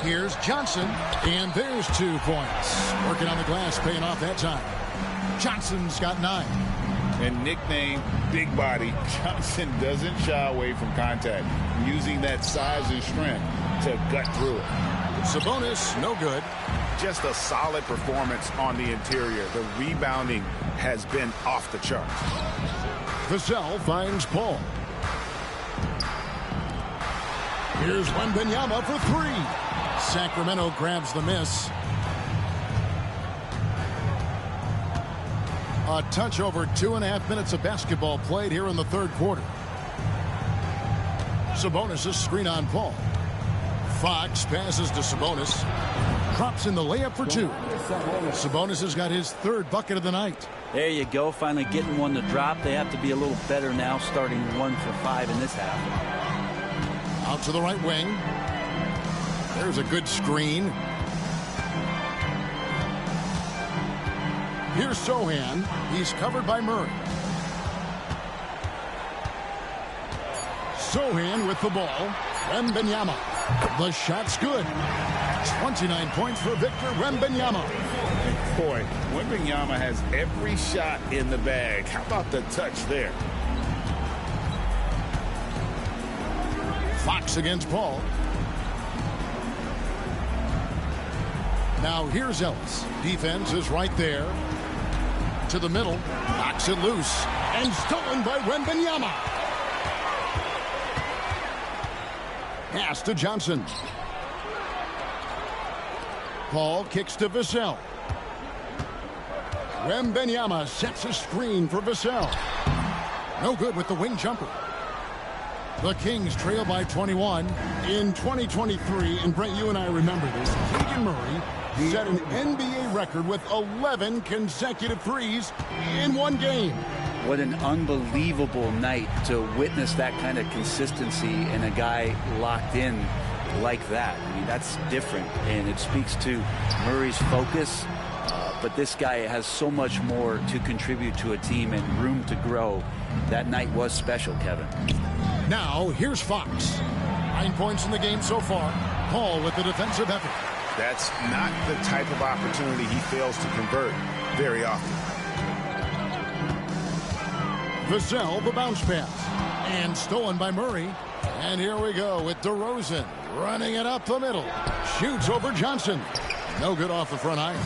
Here's Johnson, and there's 2 points. Working on the glass, paying off that time. Johnson's got 9. And nicknamed Big Body, Johnson doesn't shy away from contact, using that size and strength to gut through it. Sabonis, no good. Just a solid performance on the interior. The rebounding has been off the charts. Vassell finds Paul. Here's Wembanyama for 3. Sacramento grabs the miss. A touch over 2.5 minutes of basketball played here in the 3rd quarter. Sabonis' screen on Paul. Fox passes to Sabonis. Drops in the layup for 2. Sabonis has got his 3rd bucket of the night. There you go. Finally getting one to drop. They have to be a little better now, starting 1 for 5 in this half. Out to the right wing. There's a good screen. Here's Sohan. He's covered by Murray. Sohan with the ball. Wembanyama. The shot's good. 29 points for Victor Wembanyama. Boy, Wembanyama has every shot in the bag. How about the touch there? Fox against Paul. Now here's Ellis. Defense is right there. To the middle. Knocks it loose. And stolen by Wembanyama. Pass to Johnson. Paul kicks to Vassell. Wembanyama sets a screen for Vassell. No good with the wing jumper. The Kings trail by 21 in 2023. And Brent, you and I remember this. Keegan Murray set an NBA record with 11 consecutive threes in one game. What an unbelievable night to witness that kind of consistency and a guy locked in like that. I mean, that's different, and it speaks to Murray's focus. But this guy has so much more to contribute to a team and room to grow. That night was special, Kevin. Now, here's Fox. 9 points in the game so far. Paul with the defensive effort. That's not the type of opportunity he fails to convert very often. Vassell, the bounce pass. And stolen by Murray. And here we go with DeRozan running it up the middle. Shoots over Johnson. No good off the front iron.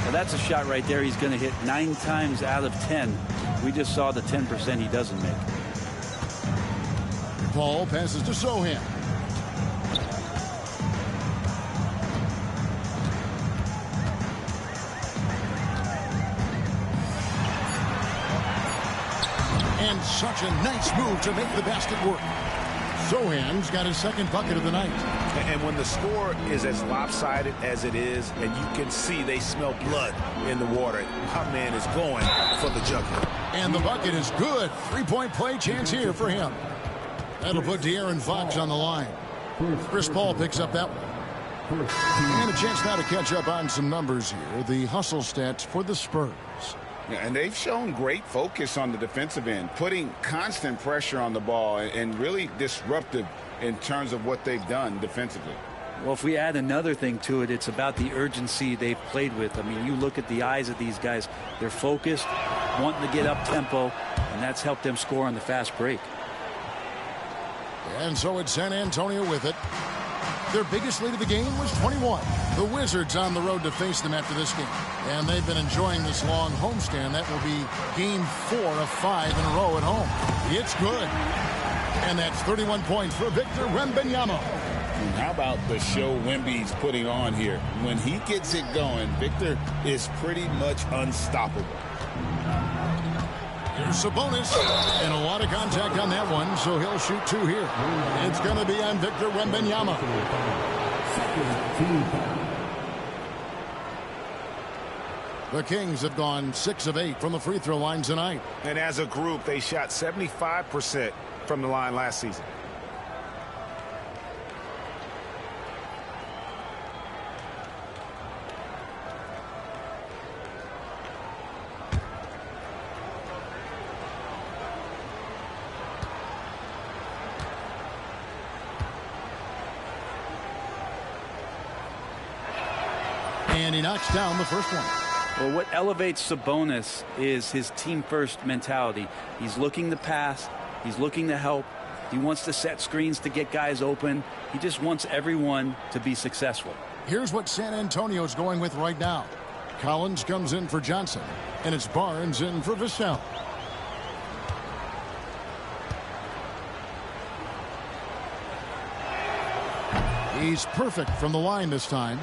Well, that's a shot right there. He's going to hit 9 times out of 10. We just saw the 10% he doesn't make. Paul passes to Sohan. And such a nice move to make the basket work. Sohan's got his second bucket of the night. And when the score is as lopsided as it is, and you can see they smell blood in the water, my man is going for the jugular. And the bucket is good. 3-point play chance here for him. That'll put De'Aaron Fox on the line. Chris Paul picks up that one. And a chance now to catch up on some numbers here. The hustle stats for the Spurs. And they've shown great focus on the defensive end, putting constant pressure on the ball and really disruptive in terms of what they've done defensively. Well, if we add another thing to it, it's about the urgency they've played with. I mean, you look at the eyes of these guys. They're focused, wanting to get up tempo, and that's helped them score on the fast break. And so it's San Antonio with it. Their biggest lead of the game was 21. The Wizards on the road to face them after this game. And they've been enjoying this long homestand. That will be game 4 of 5 in a row at home. It's good. And that's 31 points for Victor Wembanyama. And how about the show Wemby's putting on here? When he gets it going, Victor is pretty much unstoppable. Here's Sabonis, and a lot of contact on that one, so he'll shoot 2 here. It's going to be on Victor Wembanyama. The Kings have gone 6 of 8 from the free throw line tonight. And as a group, they shot 75% from the line last season. And he knocks down the first one. Well, what elevates Sabonis is his team-first mentality. He's looking to pass. He's looking to help. He wants to set screens to get guys open. He just wants everyone to be successful. Here's what San Antonio's going with right now. Collins comes in for Johnson, and it's Barnes in for Vassell. He's perfect from the line this time.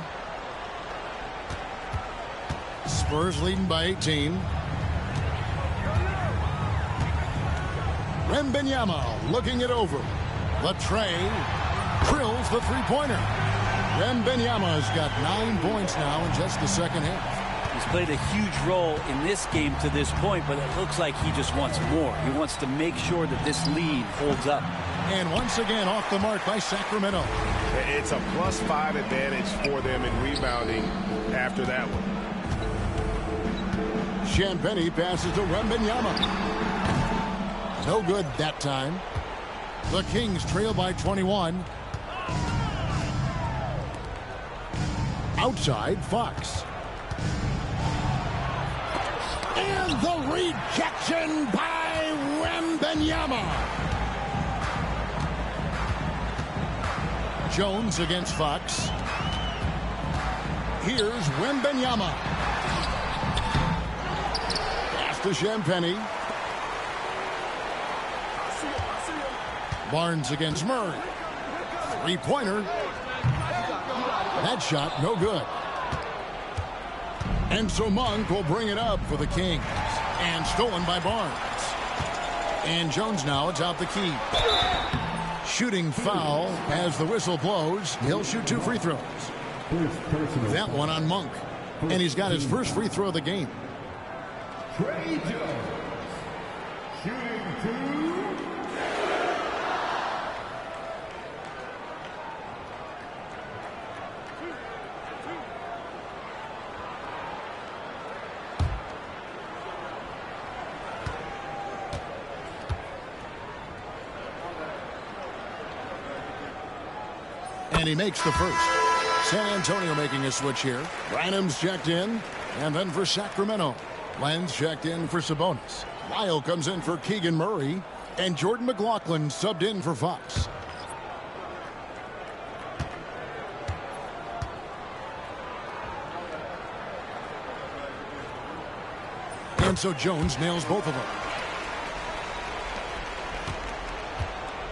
Spurs leading by 18. Wembanyama looking it over. Latrey drills the three-pointer. Wembanyama's got 9 points now in just the second half. He's played a huge role in this game to this point, but it looks like he just wants more. He wants to make sure that this lead holds up. And once again off the mark by Sacramento. It's a +5 advantage for them in rebounding after that one. Champagnie passes to Wembanyama. No good that time. The Kings trail by 21. Outside, Fox. And the rejection by Wembanyama. Jones against Fox. Here's Wembanyama. Pass to Champagnie. Barnes against Murray. Three-pointer. That shot, no good. And so Monk will bring it up for the Kings. And stolen by Barnes. And Jones now, it's out the key. Shooting foul as the whistle blows. He'll shoot 2 free throws. That one on Monk. And he's got his first free throw of the game. Trey Jones, shooting 2. And he makes the first. San Antonio making a switch here. Branham's checked in. And then for Sacramento, Lenz checked in for Sabonis. Lyle comes in for Keegan Murray, and Jordan McLaughlin subbed in for Fox. And so Jones nails both of them.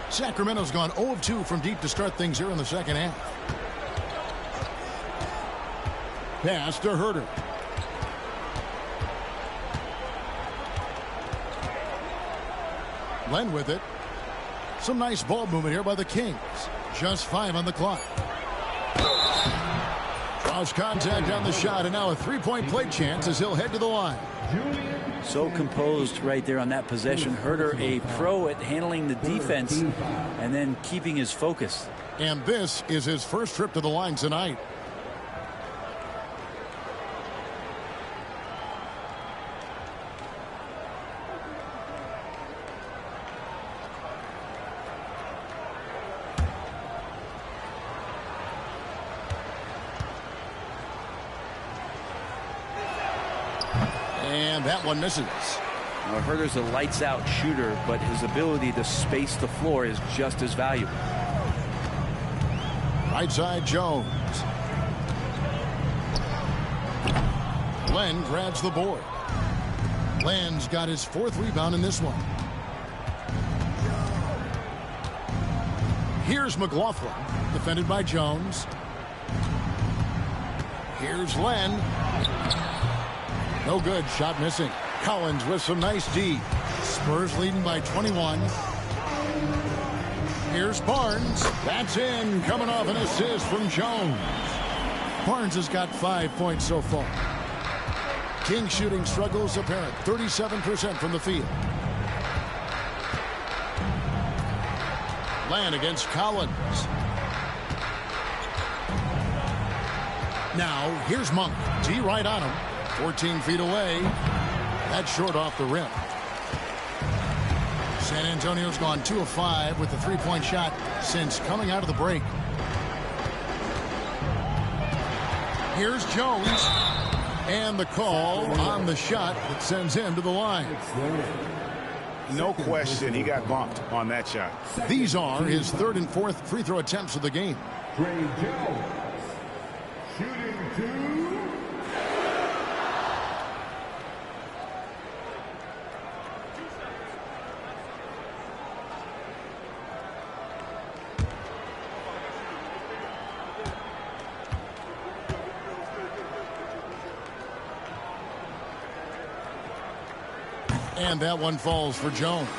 Sacramento's gone 0 of 2 from deep to start things here in the second half. Pass to Herter. Len with it. Some nice ball movement here by the Kings. Just 5 on the clock. Draws contact on the shot, and now a three-point play chance as he'll head to the line. So composed right there on that possession. Herter, a pro at handling the defense and then keeping his focus. And this is his first trip to the line tonight. And that one misses. Now, Herter's a lights-out shooter, but his ability to space the floor is just as valuable. Right side, Jones. Len grabs the board. Len's got his 4th rebound in this one. Here's McLaughlin, defended by Jones. Here's Len. No good. Shot missing. Collins with some nice D. Spurs leading by 21. Here's Barnes. That's in. Coming off an assist from Jones. Barnes has got 5 points so far. King shooting struggles apparent. 37% from the field. Land against Collins. Now here's Monk. D right on him. 14 feet away. That's short off the rim. San Antonio's gone 2 of 5 with the three-point shot since coming out of the break. Here's Jones. And the call on the shot that sends him to the line. No question, he got bumped on that shot. These are his 3rd and 4th free throw attempts of the game. Trey Jones, shooting 2. And that one falls for Jones.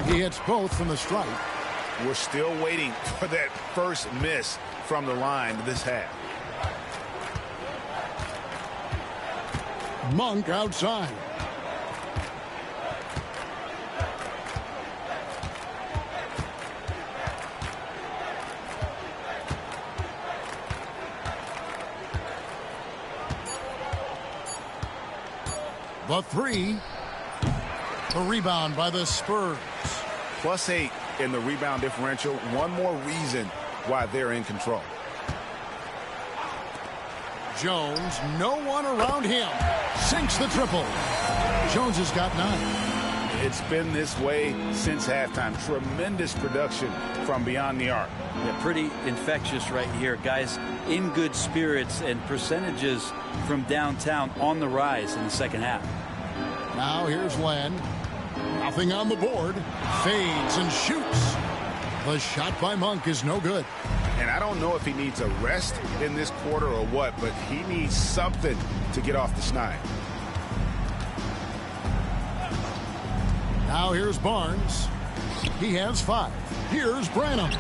He hits both from the stripe. We're still waiting for that first miss from the line this half. Monk outside. The three. The rebound by the Spurs. +8 in the rebound differential. One more reason why they're in control. Jones, no one around him. Sinks the triple. Jones has got 9. It's been this way since halftime. Tremendous production from beyond the arc. Yeah, pretty infectious right here. Guys in good spirits, and percentages from downtown on the rise in the second half. Now here's Len. Nothing on the board. Fades and shoots. The shot by Monk is no good. And I don't know if he needs a rest in this quarter or what, but he needs something to get off the schneid. Now here's Barnes. He has 5. Here's Branham.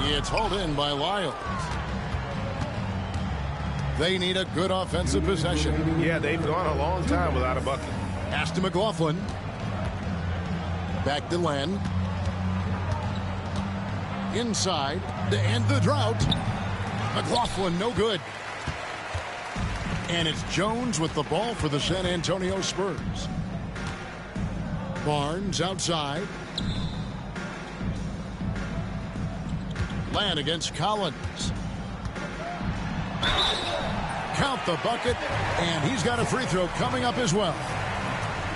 It's hauled in by Lyles. They need a good offensive possession. Yeah, they've gone a long time without a bucket. Pass to McLaughlin. Back to Len. Inside to end the drought. McLaughlin, no good. And it's Jones with the ball for the San Antonio Spurs. Barnes outside. Land against Collins. Count the bucket, and he's got a free throw coming up as well.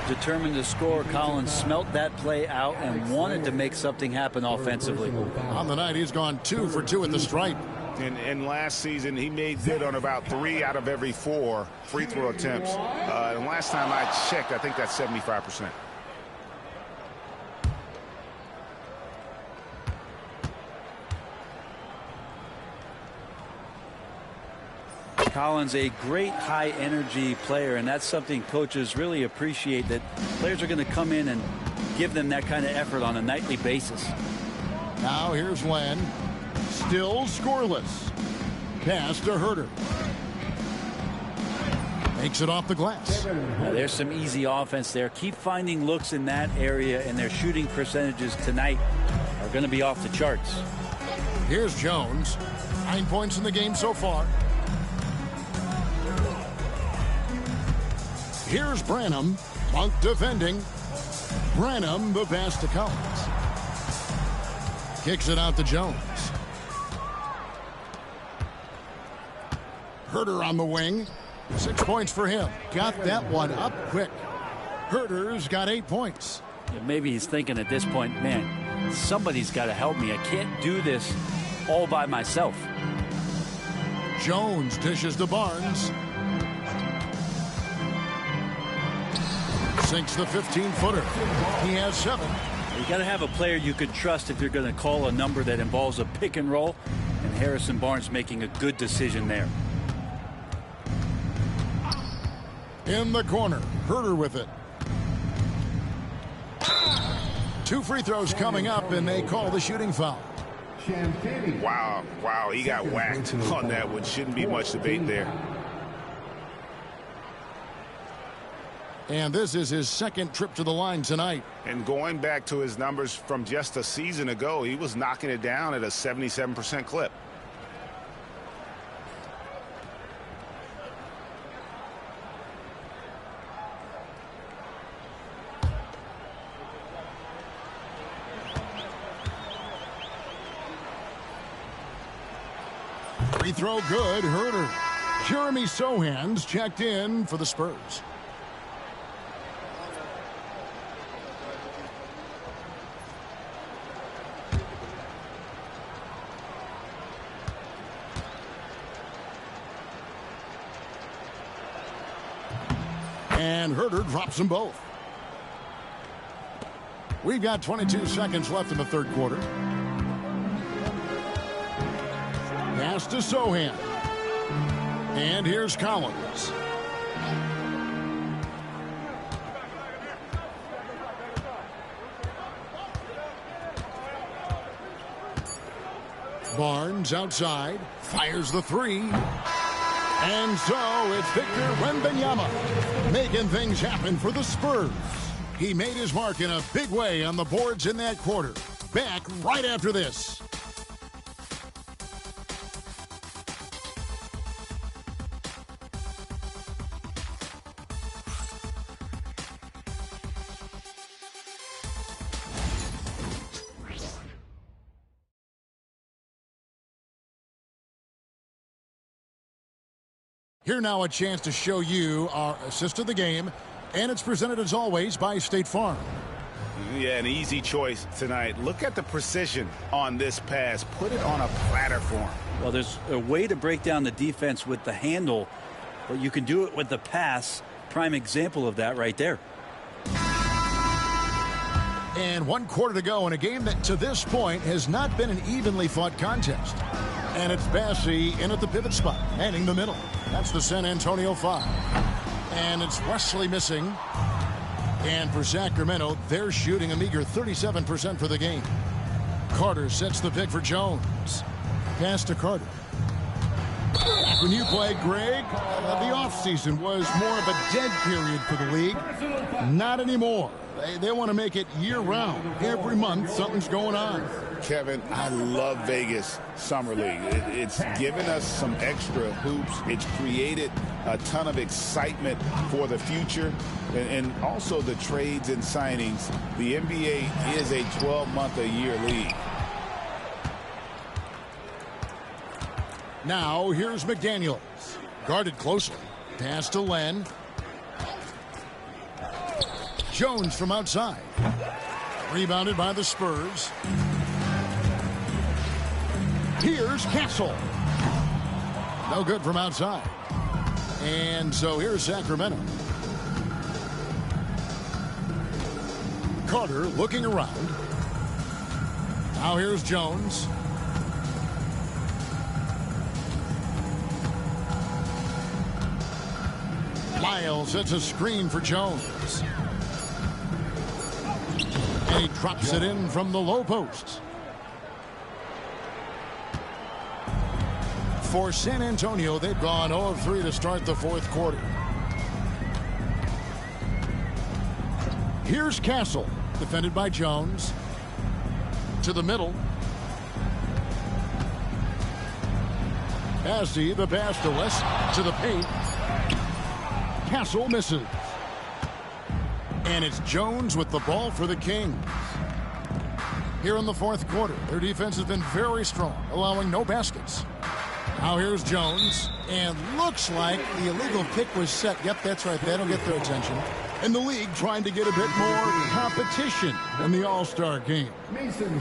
Determined to score, Collins smelt that play out and wanted to make something happen offensively. On the night, he's gone 2 for 2 at the stripe. And last season, he made good on about 3 out of every 4 free throw attempts. And last time I checked, I think that's 75%. Collins, a great high-energy player, and that's something coaches really appreciate, that players are going to come in and give them that kind of effort on a nightly basis. Now here's Len. Still scoreless. Pass to Herter. Makes it off the glass. Now, there's some easy offense there. Keep finding looks in that area, and their shooting percentages tonight are going to be off the charts. Here's Jones. 9 points in the game so far. Here's Branham. Monk defending. Branham, the pass to Collins. Kicks it out to Jones. Herter on the wing. 6 points for him. Got that one up quick. Herter's got 8 points. Yeah, maybe he's thinking at this point, man, somebody's got to help me. I can't do this all by myself. Jones dishes to Barnes. Sinks the 15-footer. He has 7. You got to have a player you could trust if you're going to call a number that involves a pick and roll, and Harrison Barnes making a good decision there. In the corner, Herter with it. 2 free throws coming up, and they call the shooting foul. Wow, he got whacked on that one. Shouldn't be much debate there. And this is his 2nd trip to the line tonight. And going back to his numbers from just a season ago, he was knocking it down at a 77% clip. Free throw good, Herter. Jeremy Sohan's checked in for the Spurs. And Herter drops them both. We've got 22 seconds left in the 3rd quarter. Pass to Sohan. And here's Collins. Barnes outside. Fires the 3. And so it's Victor Wembanyama making things happen for the Spurs. He made his mark in a big way on the boards in that quarter. Back right after this. Here now a chance to show you our assist of the game, and it's presented as always by State Farm. Yeah, an easy choice tonight. Look at the precision on this pass. Put it on a platter for him. Well, there's a way to break down the defense with the handle, but you can do it with the pass. Prime example of that right there. And 1 quarter to go in a game that to this point has not been an evenly fought contest. And it's Bassey in at the pivot spot, heading the middle. That's the San Antonio 5. And it's Wesley missing. And for Sacramento, they're shooting a meager 37% for the game. Carter sets the pick for Jones. Pass to Carter. When you played, Greg, the offseason was more of a dead period for the league. Not anymore. They want to make it year-round. Every month, something's going on. Kevin, I love Vegas Summer League. It's given us some extra hoops. It's created a ton of excitement for the future. And also the trades and signings. The NBA is a 12-month-a-year league. Now here's McDaniels. Guarded closely. Pass to Len. Jones from outside. Rebounded by the Spurs. Here's Castle. No good from outside. And so here's Sacramento. Carter looking around. Now here's Jones. Lyles sets a screen for Jones. And he drops it in from the low post. For San Antonio, they've gone 0 of 3 to start the fourth quarter. Here's Castle, defended by Jones. To the middle. Bassey, the pass to West, to the paint. Castle misses. And it's Jones with the ball for the Kings. Here in the fourth quarter, their defense has been very strong, allowing no baskets. Now here's Jones, and looks like the illegal pick was set. Yep, that's right. That'll get their attention. And the league trying to get a bit more competition in the All-Star game.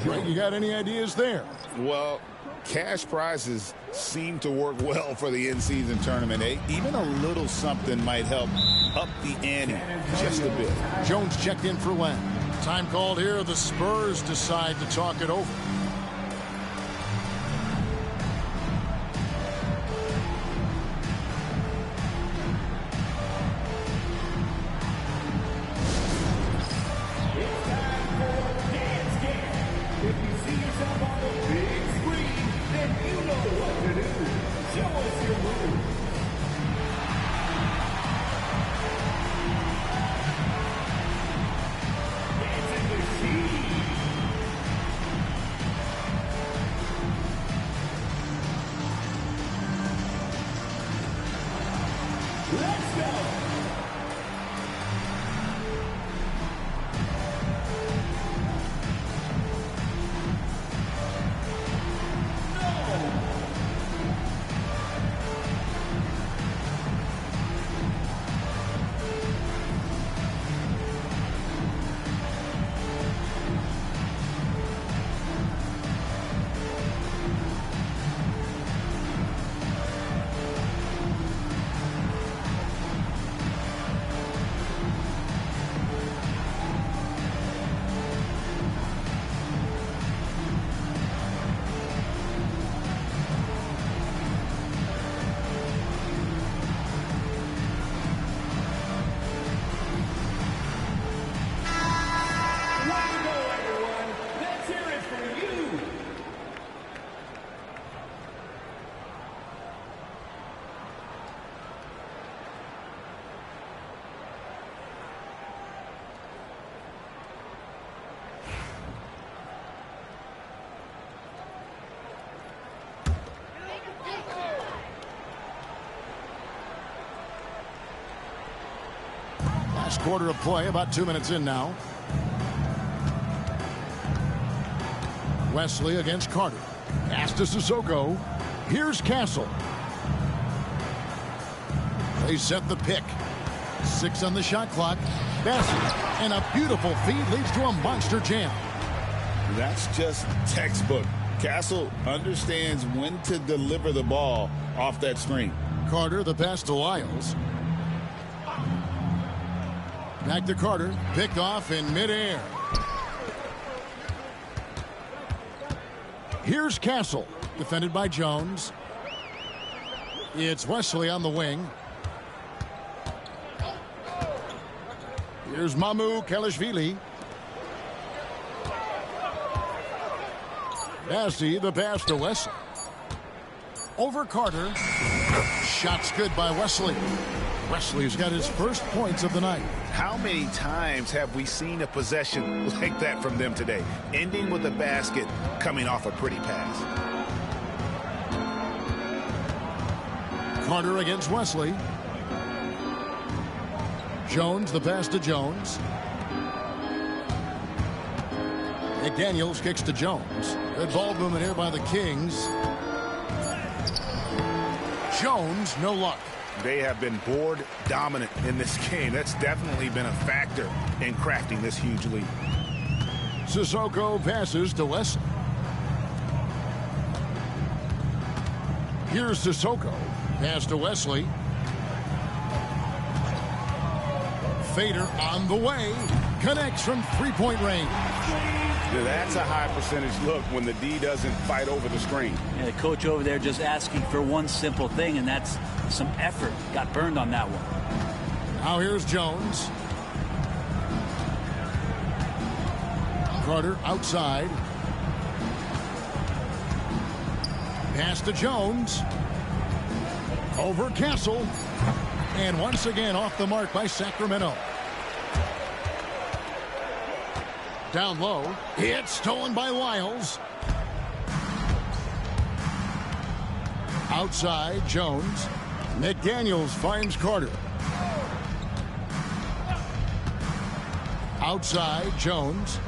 Right, you got any ideas there? Well, cash prizes seem to work well for the in-season tournament. Even a little something might help up the ante just a bit. Jones checked in for Len. Time called here. The Spurs decide to talk it over. Quarter of play, about 2 minutes in now. Wesley against Carter. Pass to Sissoko. Here's Castle. They set the pick. 6 on the shot clock. Bassey, and a beautiful feed leads to a monster jam. That's just textbook. Castle understands when to deliver the ball off that screen. Carter, the pass to Lyles. Back to Carter, picked off in midair. Here's Castle, defended by Jones. It's Wesley on the wing. Here's Mamu Kelishvili. Bassey, the pass to Wesley. Over Carter. Shots good by Wesley. Wesley's got his first points of the night. How many times have we seen a possession like that from them today? Ending with a basket, coming off a pretty pass. Carter against Wesley. Jones, the pass to Jones. McDaniels kicks to Jones. Good ball movement here by the Kings. Jones, no luck. They have been board dominant in this game. That's definitely been a factor in crafting this huge lead. Sissoko passes to Wesley. Here's Sissoko. Pass to Wesley. Fader on the way. Connects from three-point range. That's a high percentage look when the D doesn't fight over the screen. Yeah, the coach over there just asking for one simple thing, and that's some effort. Got burned on that one. Now here's Jones. Carter outside. Pass to Jones. Over Castle. And once again off the mark by Sacramento. Down low. It's stolen by Lyles. Outside, Jones. McDaniels finds Carter. Outside, Jones.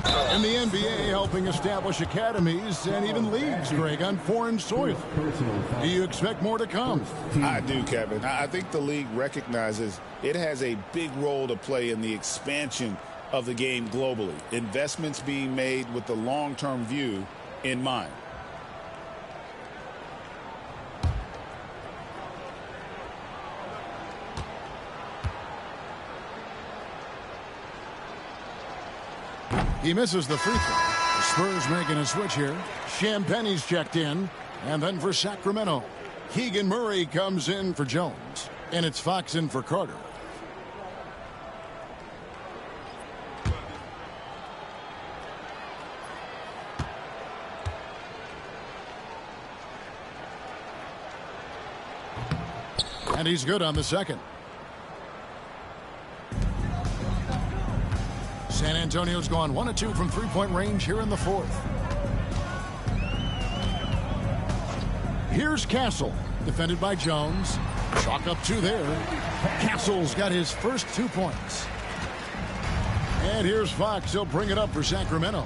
And the NBA helping establish academies and even leagues, Greg, on foreign soil. Do you expect more to come? I do, Kevin. I think the league recognizes it has a big role to play in the expansion of the game globally. Investments being made with the long-term view in mind. He misses the free throw. The Spurs making a switch here. Champagne's checked in. And then for Sacramento, Keegan Murray comes in for Jones. And it's Fox in for Carter. And he's good on the second. San Antonio's gone 1 of 2 from three-point range here in the fourth. Here's Castle, defended by Jones. Chalk up 2 there. Castle's got his first 2 points. And here's Fox. He'll bring it up for Sacramento.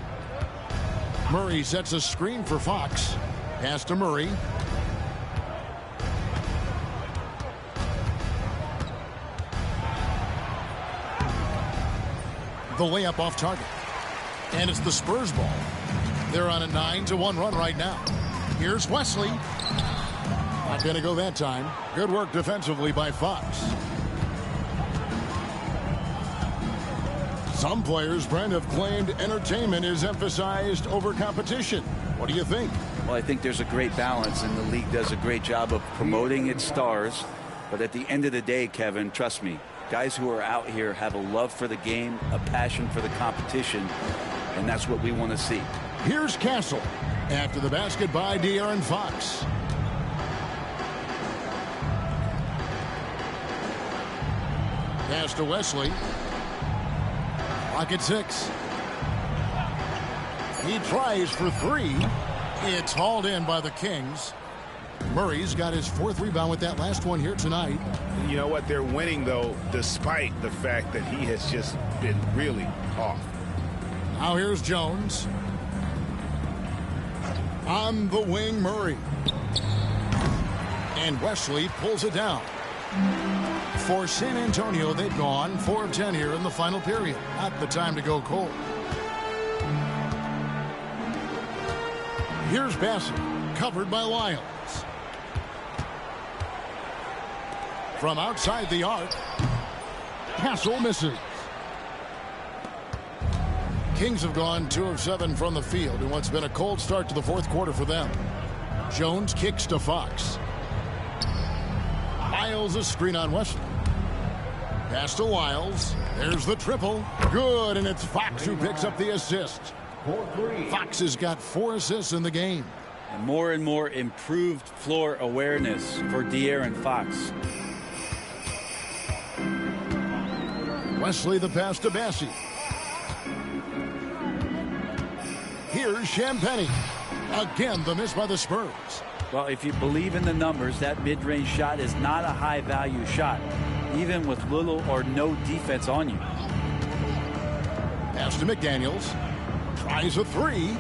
Murray sets a screen for Fox. Pass to Murray. The layup off target. And it's the Spurs ball. They're on a 9-1 run right now. Here's Wesley. Not going to go that time. Good work defensively by Fox. Some players, Brent, have claimed entertainment is emphasized over competition. What do you think? Well, I think there's a great balance, and the league does a great job of promoting its stars. But at the end of the day, Kevin, trust me, guys who are out here have a love for the game, a passion for the competition, and that's what we want to see. Here's Castle after the basket by De'Aaron Fox. Pass to Wesley. Clock at 6. He tries for 3. It's hauled in by the Kings. Murray's got his 4th rebound with that last one here tonight. You know what? They're winning, though, despite the fact that he has just been really off. Now here's Jones. On the wing, Murray. And Wesley pulls it down. For San Antonio, they've gone 4 of 10 here in the final period. Not the time to go cold. Here's Bassett, covered by Lyles. From outside the arc, Castle misses. Kings have gone 2 of 7 from the field in what's been a cold start to the 4th quarter for them. Jones kicks to Fox. Lyles a screen on Wesley. Pass to Lyles. There's the triple. Good, and it's Fox who picks up the assist. Fox has got 4 assists in the game. And more improved floor awareness for De'Aaron Fox. Wesley the pass to Bassey. Here's Champagnie. Again, the miss by the Spurs. Well, if you believe in the numbers, that mid-range shot is not a high-value shot, even with little or no defense on you. Pass to McDaniels. Tries a three.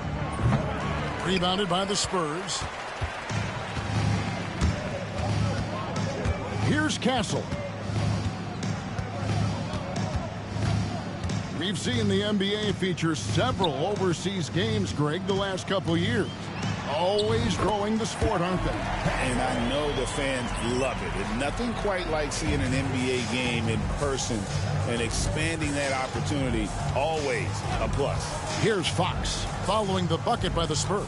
Rebounded by the Spurs. Here's Castle. We've seen the NBA feature several overseas games, Greg, the last couple years. Always growing the sport, aren't they? And I know the fans love it. And nothing quite like seeing an NBA game in person and expanding that opportunity. Always a plus. Here's Fox following the bucket by the Spurs.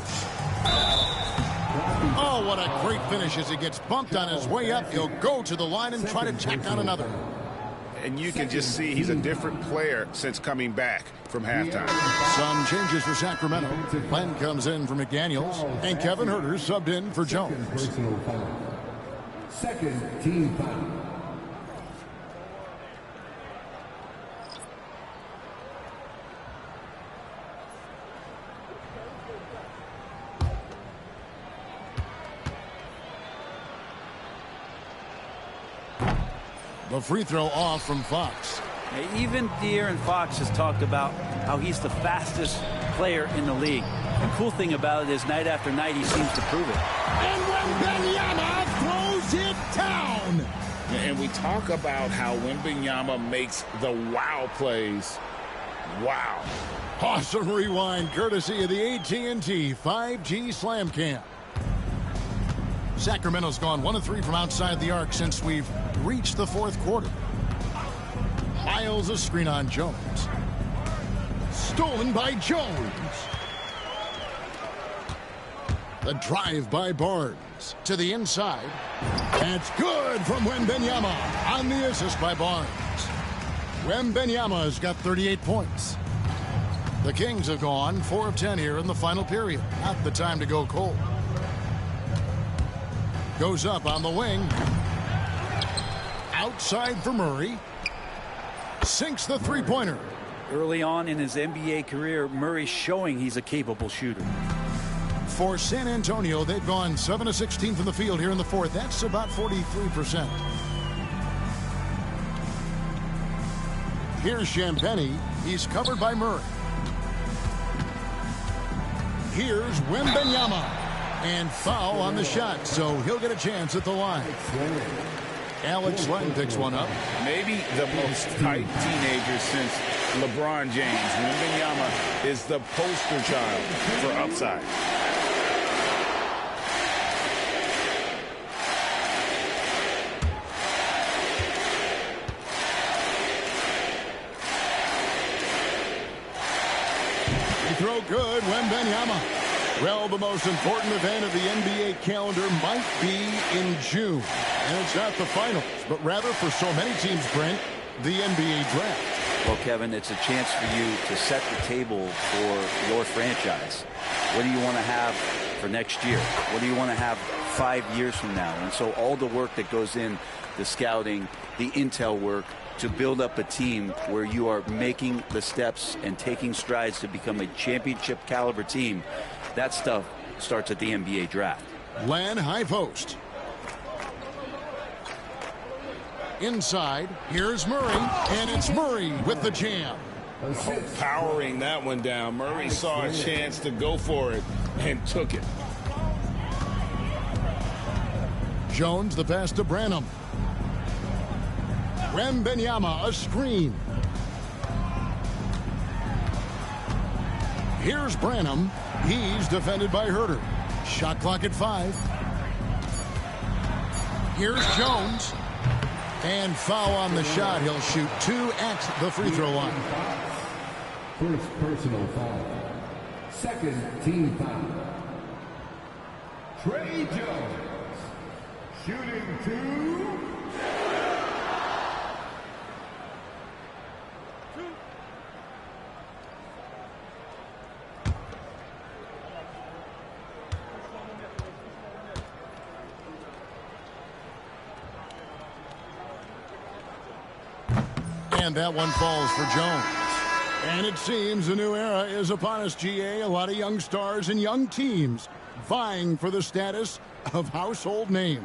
Oh, what a great finish as he gets bumped on his way up. He'll go to the line and try to tack on another. And you can just see he's a different player since coming back from halftime. Some changes for Sacramento. Len comes in for McDaniels, and Kevin Huerter subbed in for Jones. Second team foul. The free throw off from Fox. Even De'Aaron Fox has talked about how he's the fastest player in the league. The cool thing about it is night after night he seems to prove it. And Wembanyama throws it down. And we talk about how Wembanyama makes the wow plays. Wow. Awesome rewind courtesy of the AT&T 5G Slam Cam. Sacramento's gone 1 of 3 from outside the arc since we've reached the fourth quarter. Miles a screen on Jones. Stolen by Jones. The drive by Barnes to the inside. That's good from Wembanyama on the assist by Barnes. Wembanyama's got 38 points. The Kings have gone 4 of 10 here in the final period. Not the time to go cold. Goes up on the wing. Outside for Murray. Sinks the three-pointer. Early on in his NBA career, Murray's showing he's a capable shooter. For San Antonio, they've gone 7 of 16 from the field here in the fourth. That's about 43%. Here's Champagnie. He's covered by Murray. Here's Wembanyama. And foul on the shot, so he'll get a chance at the line. Alex Len picks one up. Maybe the most tight teenager since LeBron James. Wembanyama is the poster child for upside. He throw good, Wembanyama. Well, the most important event of the NBA calendar might be in June. And it's not the finals, but rather for so many teams, Brent, the NBA draft. Well, Kevin, it's a chance for you to set the table for your franchise. What do you want to have for next year? What do you want to have 5 years from now? And so all the work that goes in, the scouting, the intel work, to build up a team where you are making the steps and taking strides to become a championship caliber team, that stuff starts at the NBA draft. Len high post. Inside, here's Murray, and it's Murray with the jam. Powering that one down. Murray saw a chance to go for it and took it. Jones the pass to Branham. Wembanyama a screen. Here's Branham. He's defended by Huerter. Shot clock at 5. Here's Jones. And foul on the shot. He'll shoot 2 at the free throw line. First personal foul. Second team foul. Trey Jones. Shooting 2. And that one falls for Jones. And it seems a new era is upon us, GA. A lot of young stars and young teams vying for the status of household names.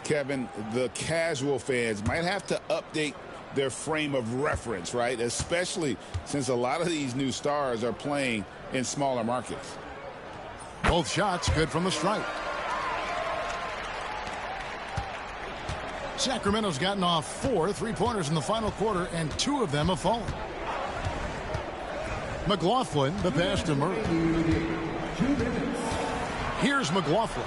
Kevin, the casual fans might have to update their frame of reference, right? Especially since a lot of these new stars are playing in smaller markets. Both shots good from the stripe. Sacramento's gotten off 4 3-pointers in the final quarter, and 2 of them have fallen. McLaughlin, the pass to Murray. Here's McLaughlin.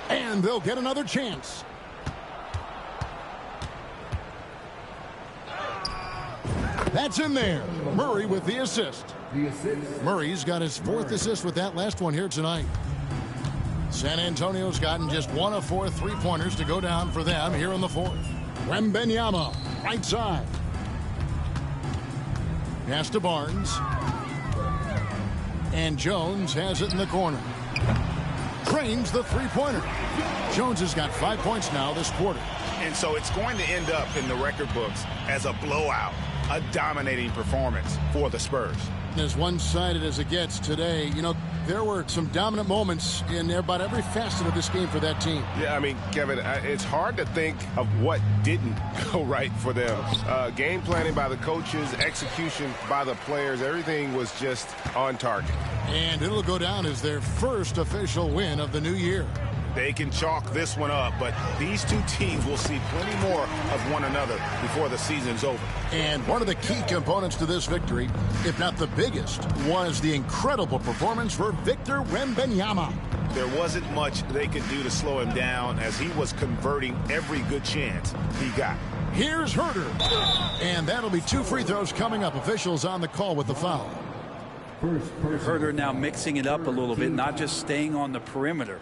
And they'll get another chance. That's in there. Murray with the assist. Murray's got his 4th assist with that last one here tonight. San Antonio's gotten just 1 of 4 3-pointers to go down for them here in the 4th. Wembanyama, right side. Pass to Barnes. And Jones has it in the corner. Drains the 3-pointer. Jones has got 5 points now this quarter. And so it's going to end up in the record books as a blowout, a dominating performance for the Spurs. As one-sided as it gets today, you know, there were some dominant moments in about every facet of this game for that team. Yeah, I mean, Kevin, it's hard to think of what didn't go right for them. Game planning by the coaches, execution by the players, everything was just on target. And it'll go down as their first official win of the new year. They can chalk this one up, but these two teams will see plenty more of one another before the season's over. And one of the key components to this victory, if not the biggest, was the incredible performance for Victor Wembanyama. There wasn't much they could do to slow him down as he was converting every good chance he got. Here's Herder. And that'll be 2 free throws coming up. Officials on the call with the foul. Herder now mixing it up a little bit, not just staying on the perimeter.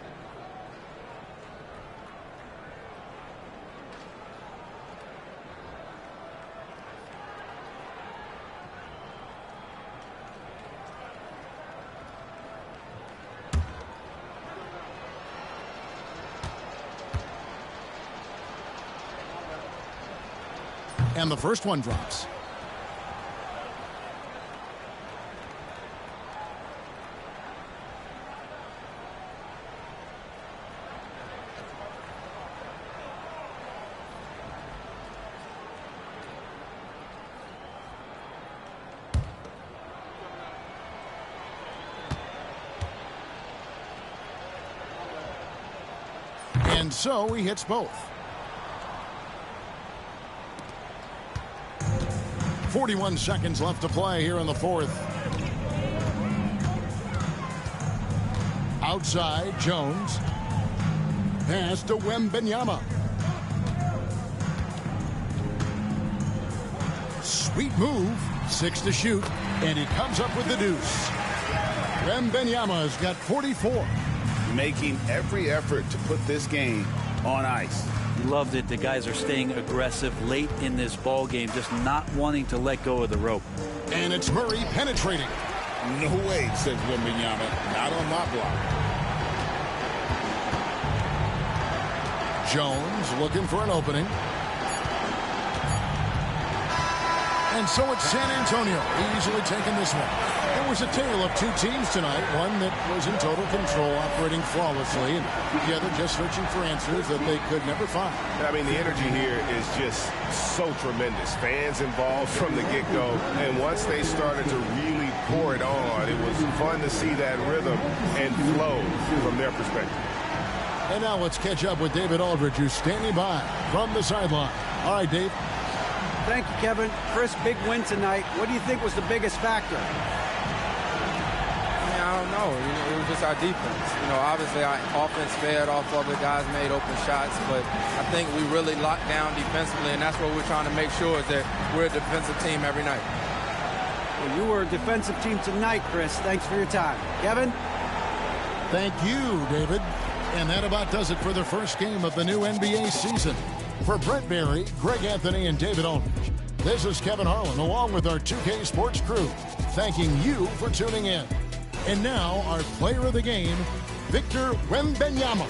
And the first one drops. And so he hits both. 41 seconds left to play here in the 4th. Outside, Jones. Pass to Wembanyama. Sweet move. 6 to shoot. And he comes up with the deuce. Wembanyama has got 44. Making every effort to put this game on ice. Loved it. The guys are staying aggressive late in this ball game, just not wanting to let go of the rope. And it's Murray penetrating. No way, says Wembanyama. Not on my block. Jones looking for an opening. And so it's San Antonio easily taking this one. It was a tale of 2 teams tonight, one that was in total control, operating flawlessly, and the other just searching for answers that they could never find. I mean, the energy here is just so tremendous. Fans involved from the get-go, and once they started to really pour it on, it was fun to see that rhythm and flow from their perspective. And now let's catch up with David Aldridge, who's standing by from the sideline. All right, Dave. Thank you, Kevin. Chris, big win tonight. What do you think was the biggest factor? I don't know. It was just our defense. Obviously our offense fed off of it. Guys made open shots, but I think we really locked down defensively, and that's what we're trying to make sure is that we're a defensive team every night. Well, you were a defensive team tonight, Chris. Thanks for your time. Kevin? Thank you, David. And that about does it for the first game of the new NBA season. For Brent Barry, Greg Anthony, and David Aldridge, this is Kevin Harlan along with our 2K Sports crew, thanking you for tuning in. And now, our player of the game, Victor Wembanyama.